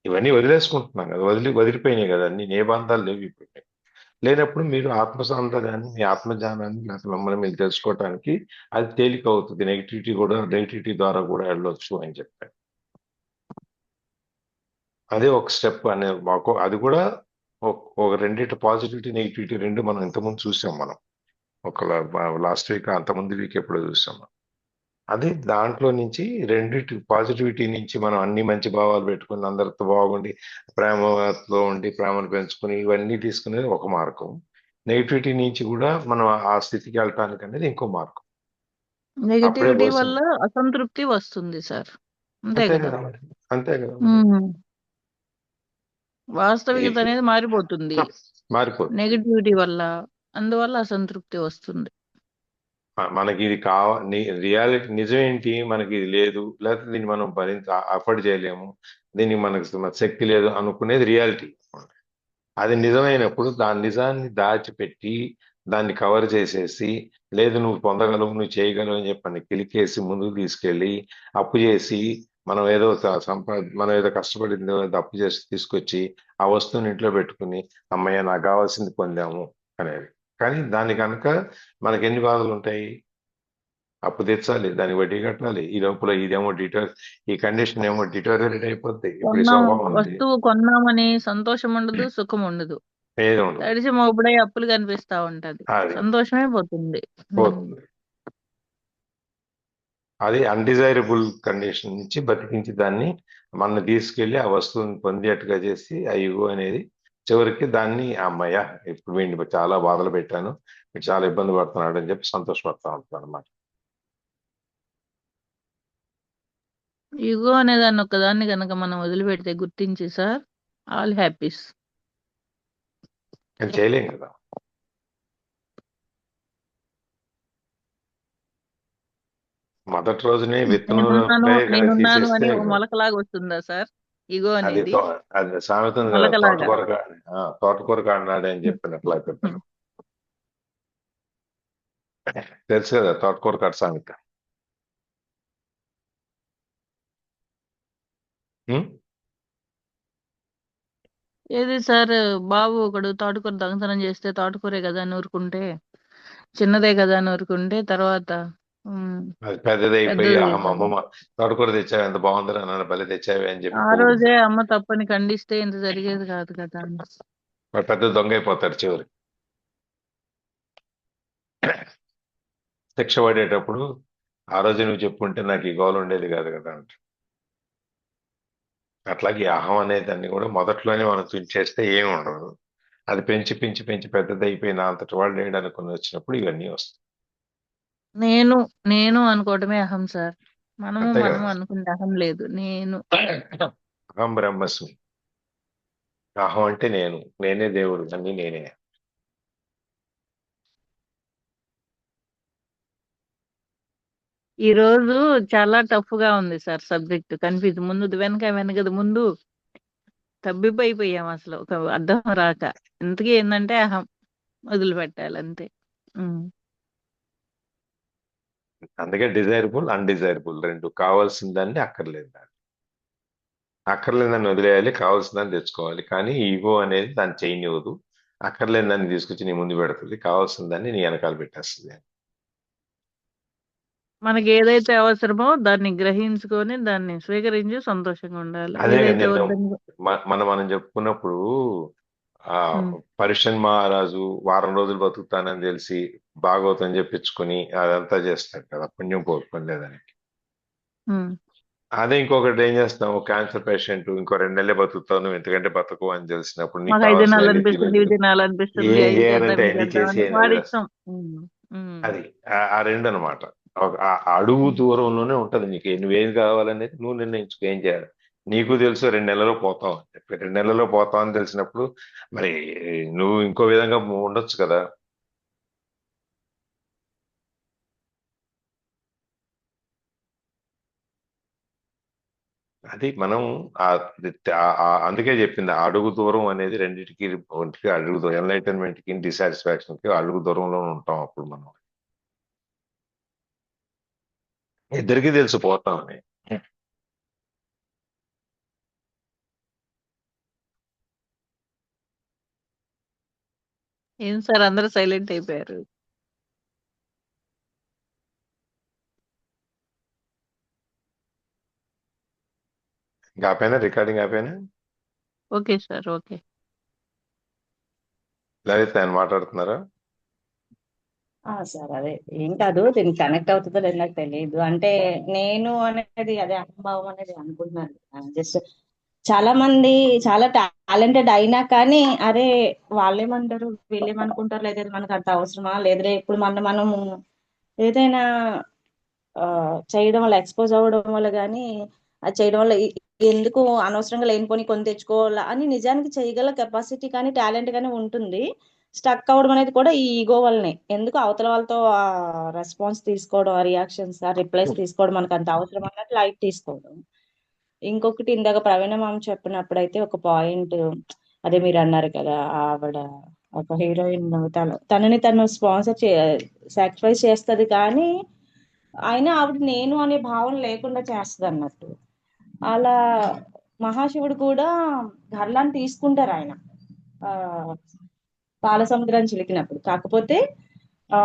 ఇవన్నీ వదిలేసుకుంటున్నాం కదా, వదిలిపోయినాయి కదా, అన్ని ఏ బంధాలు లేవు ఇప్పుడు. లేనప్పుడు మీరు ఆత్మసౌందర్యాన్ని, మీ ఆత్మజ్ఞానాన్ని లేకపోతే మిమ్మల్ని మీరు తెలుసుకోవటానికి అది తేలిక అవుతుంది. నెగిటివిటీ ద్వారా కూడా వెళ్ళొచ్చు అని చెప్పారు. అదే ఒక స్టెప్ అనే మాకు, అది కూడా ఒక రెండింటి పాజిటివిటీ నెగిటివిటీ రెండు మనం ఇంతకుముందు చూసాం. మనం ఒక లాస్ట్ వీక్, అంతకుముందు వీక్ ఎప్పుడో చూసాం. అది దాంట్లో నుంచి రెండింటి పాజిటివిటీ నుంచి మనం అన్ని మంచి భావాలు పెట్టుకుని అందరితో బాగుండి ప్రేమతో ఉండి ప్రేమను పెంచుకుని ఇవన్నీ తీసుకునేది ఒక మార్గం. నెగిటివిటీ నుంచి కూడా మనం ఆ స్థితికి వెళ్ళటానికి అనేది ఇంకో మార్గం. అప్పుడే నెగిటివిటీ వస్తుంది. వల్ల అసంతృప్తి వస్తుంది సార్, అంతే అంతే కదా. కదా మరి, అంతే కదా. మ్మ్. వాస్తవికత అనేది మారిపోతుంది మారిపోతుంది. నెగిటివిటీ వల్ల, అందువల్ల అసంతృప్తి వస్తుంది. మనకి ఇది రియాలిటీ నిజమేంటి, మనకి ఇది లేదు, లేకపోతే దీన్ని మనం అఫోర్డ్ చేయలేము, దీనికి మనకు శక్తి లేదు అనుకునేది రియాలిటీ. అది నిజమైనప్పుడు దాని నిజాన్ని దాచిపెట్టి దాన్ని కవర్ చేసేసి, లేదు నువ్వు పొందగలవు, నువ్వు చేయగలవు అని చెప్పని కిలికేసి ముందుకు తీసుకెళ్ళి అప్పు చేసి మనం ఏదో మనం ఏదో కష్టపడింది ఏదో అప్పు చేసి తీసుకొచ్చి ఆ వస్తువుని ఇంట్లో పెట్టుకుని అమ్మయ్య నాకు కావాల్సింది పొందాము అనేది. కానీ దాని కనుక మనకి ఎన్ని బాధలు ఉంటాయి, అప్పు తెచ్చాలి, దానికి వడ్డీ కట్టాలి, ఈ లోపల ఇదేమో ఈ కండిషన్ ఏమో డిటోరియేట్ అయిపోద్ది. ఇప్పుడు ఈ స్వభావం ఉంది, వస్తువు కొన్నామని సంతోషం ఉండదు, సుఖం ఉండదు. ఏది ఉండదు, తడిసి మోపుడై అప్పులు కనిపిస్తా ఉంటది, అది సంతోషమే పోతుంది. పోతుంది. అది అన్డిజైరబుల్ కండిషన్ నుంచి బతికించి దాన్ని మన తీసుకెళ్లి ఆ వస్తువుని పొందేట్టుగా చేసి ఆ యుగో అనేది చివరికి దాన్ని అమ్మయ్య ఇప్పుడు వీడిని చాలా బాధలు పెట్టాను, వీడు చాలా ఇబ్బంది పడుతున్నాడు అని చెప్పి సంతోషపడతా ఉంటాను అనమాట. ఈగో అనే దాన్ని ఒక్కదాన్ని కనుక మనం వదిలిపెడితే, గుర్తించి సార్, ఆల్ హ్యాపీస్. కానీ చేయలేం కదా. మొదటి రోజునే నేనున్నాను తీసేస్తే అని ఒక మొలకలాగా వస్తుందా సార్ ఈగో అది అనేది? అది సామెత ఉంది కదా, మొలకలాగా. తోటకూర కాడినాడే అని చెప్పినట్లు అయిపోతారు. తెలుసు కదా తోటకూర కాడ సామెత. ఏది సార్, బాబు ఒకడు తోటకూర దొంగతనం చేస్తే తోటకూరే కదా అని ఊరుకుంటే, చిన్నదే కదా అని ఊరుకుంటే, తర్వాత ఉమ్, అది పెద్దదైపోయి పెద్దది ఆహా మా అయిపోయింది. అమ్మమ్మ తోటకూర తెచ్చావు ఎంత బాగుందిరా నాన్న భలే తెచ్చావే అని చెప్పి ఆ పొగుడు. రోజే అమ్మ తప్పని ఖండిస్తే ఇంత జరిగేది కాదు కదా. వాడు పెద్ద దొంగ అయిపోతాడు చివరి. శిక్ష పడేటప్పుడు ఆ రోజు నువ్వు చెప్పుంటే నాకు ఈ గోల ఉండేది కాదు కదా అంట. అట్లాగే ఈ అహం అనే దాన్ని కూడా మొదట్లోనే మనం తుంచేస్తే ఏమి ఉండదు. అది పెంచి పెంచి పెంచి పెద్దదైపోయి నా అంతటి వాళ్ళు లేడు అనుకుని వచ్చినప్పుడు ఇవన్నీ వస్తాయి. నేను నేను అనుకోవటమే అహం సార్. మనము అంతే మనము కదా. అనుకుంటే అహం లేదు. నేను అహం బ్రహ్మస్మి. అహం అంటే నేను, నేనే దేవుడు, అన్ని నేనే. ఈ రోజు చాలా టఫ్ గా ఉంది సార్ సబ్జెక్ట్. కన్ఫ్యూజ్ ముందు వెనక వెనకది ముందు తబ్బిబ్బైపోయాం అసలు ఒక అర్థం రాక. ఇంతకీ ఏంటంటే అహం వదిలిపెట్టాలి అంతే. ఉమ్. అందుకే డిజైరబుల్ అన్డిజైరబుల్ రెండు, కావాల్సిన దాన్ని అక్కర్లేదు దాన్ని. అక్కర్లేని దాన్ని వదిలేయాలి, కావాల్సిన దాన్ని తెచ్చుకోవాలి. కానీ ఈగో అనేది దాన్ని చేయనివ్వదు. అక్కర్లేని దాన్ని తీసుకొచ్చి నీ ముందు పెడుతుంది, కావాల్సిన దాన్ని నీ వెనకాల పెట్టేస్తుంది. మనకి ఏదైతే అవసరమో దాన్ని గ్రహించుకొని దాన్ని స్వీకరించి సంతోషంగా ఉండాలి. అదే కదా ఏదైతే నిన్న వద్దని మనం చెప్పుకున్నప్పుడు ఆ ఉమ్, పరుషన్ మహారాజు వారం రోజులు బతుకుతానని తెలిసి భాగవతం చెప్పించుకుని అదంతా చేస్తాడు కదా, పుణ్యం కోరుకోలేదని. ఉమ్. అదే ఇంకొకటి ఏం చేస్తాం, క్యాన్సర్ పేషెంట్ ఇంకో 2 నెలలే బతుకుతావు నువ్వు, ఎందుకంటే బతకు అని తెలిసినప్పుడు నీకు మాకు 5 కావాల్సిన అన్ని తినాలనిపిస్తుంది, ఇవి తినొద్దు, తినాలనిపిస్తుంది, ఏం అవి చేద్దాం చేయాలంటే ఇవి అన్ని చేద్దాం చేసి అని అని వాడి వదిలేస్తాం. ఇష్టం. ఉమ్, అది ఆ రెండు అనమాట. ఆ అడుగు ఉమ్. దూరంలోనే ఉంటది నీకు నువ్వేం కావాలనేది నువ్వు నిర్ణయించుకో ఏం చేయాలి. నీకు తెలుసు 2 నెలల్లో పోతావు అని చెప్పి, 2 నెలల్లో పోతావు అని తెలిసినప్పుడు మరి నువ్వు ఇంకో విధంగా ఉండొచ్చు కదా. అది మనం అందుకే చెప్పింది ఆ అడుగు దూరం అనేది రెండింటికి, ఒంటికి అడుగు దూరం, ఎన్లైటన్మెంట్ కి డిసాటిస్ఫాక్షన్ కి అడుగు దూరంలో ఉంటాం అప్పుడు మనం. ఇద్దరికీ తెలుసు పోతామని. ఏం సార్ అందరూ సైలెంట్ అయిపోయారు. ఇంకా ఆపైనా రికార్డింగ్ ఆపైనా ఓకే సార్, ఓకే. లలిత ఆయన మాట్లాడుతున్నారా? సార్ అదే ఏం కాదు, దీనికి కనెక్ట్ అవుతుందో లేదో నాకు తెలియదు. అంటే నేను అనేది అదే అహంభావం అనేది అనుకుంటున్నాను. జస్ట్ చాలా మంది చాలా టాలెంటెడ్ అయినా కానీ అరే వాళ్ళేమంటారు వీళ్ళేమనుకుంటారు, లేదా మనకు అంత అవసరమా లేదురే, ఇప్పుడు మనము ఏదైనా చేయడం వల్ల ఎక్స్పోజ్ అవ్వడం వల్ల కానీ అది చేయడం వల్ల ఎందుకు అనవసరంగా లేనిపోని కొని తెచ్చుకోవాలా అని నిజానికి చేయగల కెపాసిటీ కానీ టాలెంట్ కానీ ఉంటుంది. స్టక్ అవ్వడం అనేది కూడా ఈ ఈగో వల్లనే. ఎందుకు అవతల వాళ్ళతో రెస్పాన్స్ తీసుకోవడం, ఆ రియాక్షన్స్, ఆ రిప్లైస్ తీసుకోవడం మనకు అంత అవసరం అన్నట్టు లైట్ తీసుకోవడం. ఇంకొకటి ఇందాక ప్రవీణ మామ చెప్పినప్పుడైతే ఒక పాయింట్, అదే మీరు అన్నారు కదా ఆవిడ ఒక హీరోయిన్ తనని తను స్పాన్సర్ సాక్రిఫైస్ చేస్తుంది కానీ అయినా ఆవిడ నేను అనే భావన లేకుండా చేస్తుంది అన్నట్టు. అలా మహాశివుడు కూడా గర్లాన్ని తీసుకుంటారు ఆయన ఆ పాల సముద్రాన్ని చిలికినప్పుడు. కాకపోతే ఆ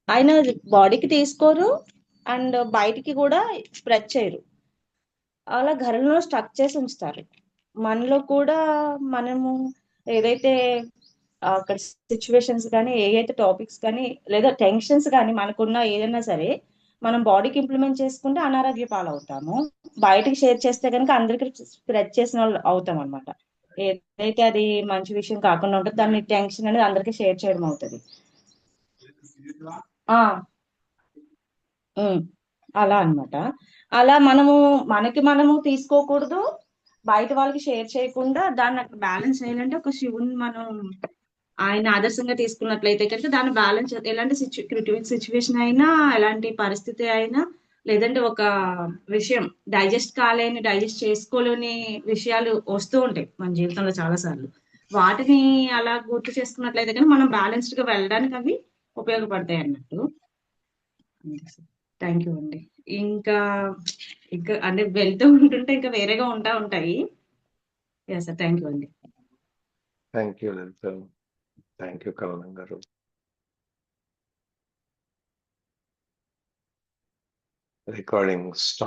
ఆయన బాడీకి తీసుకోరు అండ్ బయటికి కూడా స్ప్రెడ్ చేయరు, అలా గర్లంలో స్టక్ చేసి ఉంచుతారు. మనలో కూడా మనము ఏదైతే అక్కడ సిచ్యువేషన్స్ కానీ ఏదైతే టాపిక్స్ కానీ లేదా టెన్షన్స్ కానీ మనకున్న ఏదైనా సరే మనం బాడీకి ఇంప్లిమెంట్ చేసుకుంటే అనారోగ్య పాలవుతాము. బయటికి షేర్ చేస్తే కనుక అందరికి స్ప్రెడ్ చేసిన వాళ్ళు అవుతాం అనమాట. ఏదైతే అది మంచి విషయం కాకుండా ఉంటుందో దాన్ని టెన్షన్ అనేది అందరికీ షేర్ చేయడం అవుతుంది. ఆ అలా అన్నమాట. అలా మనము తీసుకోకూడదు, బయట వాళ్ళకి షేర్ చేయకుండా దాన్ని అక్కడ బ్యాలెన్స్ చేయాలంటే ఒక శివుని మనం ఆయన ఆదర్శంగా తీసుకున్నట్లయితే కనుక దాన్ని బ్యాలెన్స్ ఎలాంటి సిచ్యువేషన్ అయినా, ఎలాంటి పరిస్థితి అయినా, లేదంటే ఒక విషయం డైజెస్ట్ చేసుకోలేని విషయాలు వస్తూ ఉంటాయి మన జీవితంలో చాలా సార్లు. వాటిని అలా గుర్తు చేసుకున్నట్లయితే కానీ మనం బ్యాలెన్స్డ్ గా వెళ్ళడానికి అవి ఉపయోగపడతాయి అన్నట్టు. థ్యాంక్ యూ అండి. ఇంకా ఇంకా అంటే వెళ్తూ ఉంటుంటే ఇంకా వేరేగా ఉంటాయి. సార్ థ్యాంక్ యూ అండి. Thank you Lalitha, thank you కమలం గారు. Recording stop.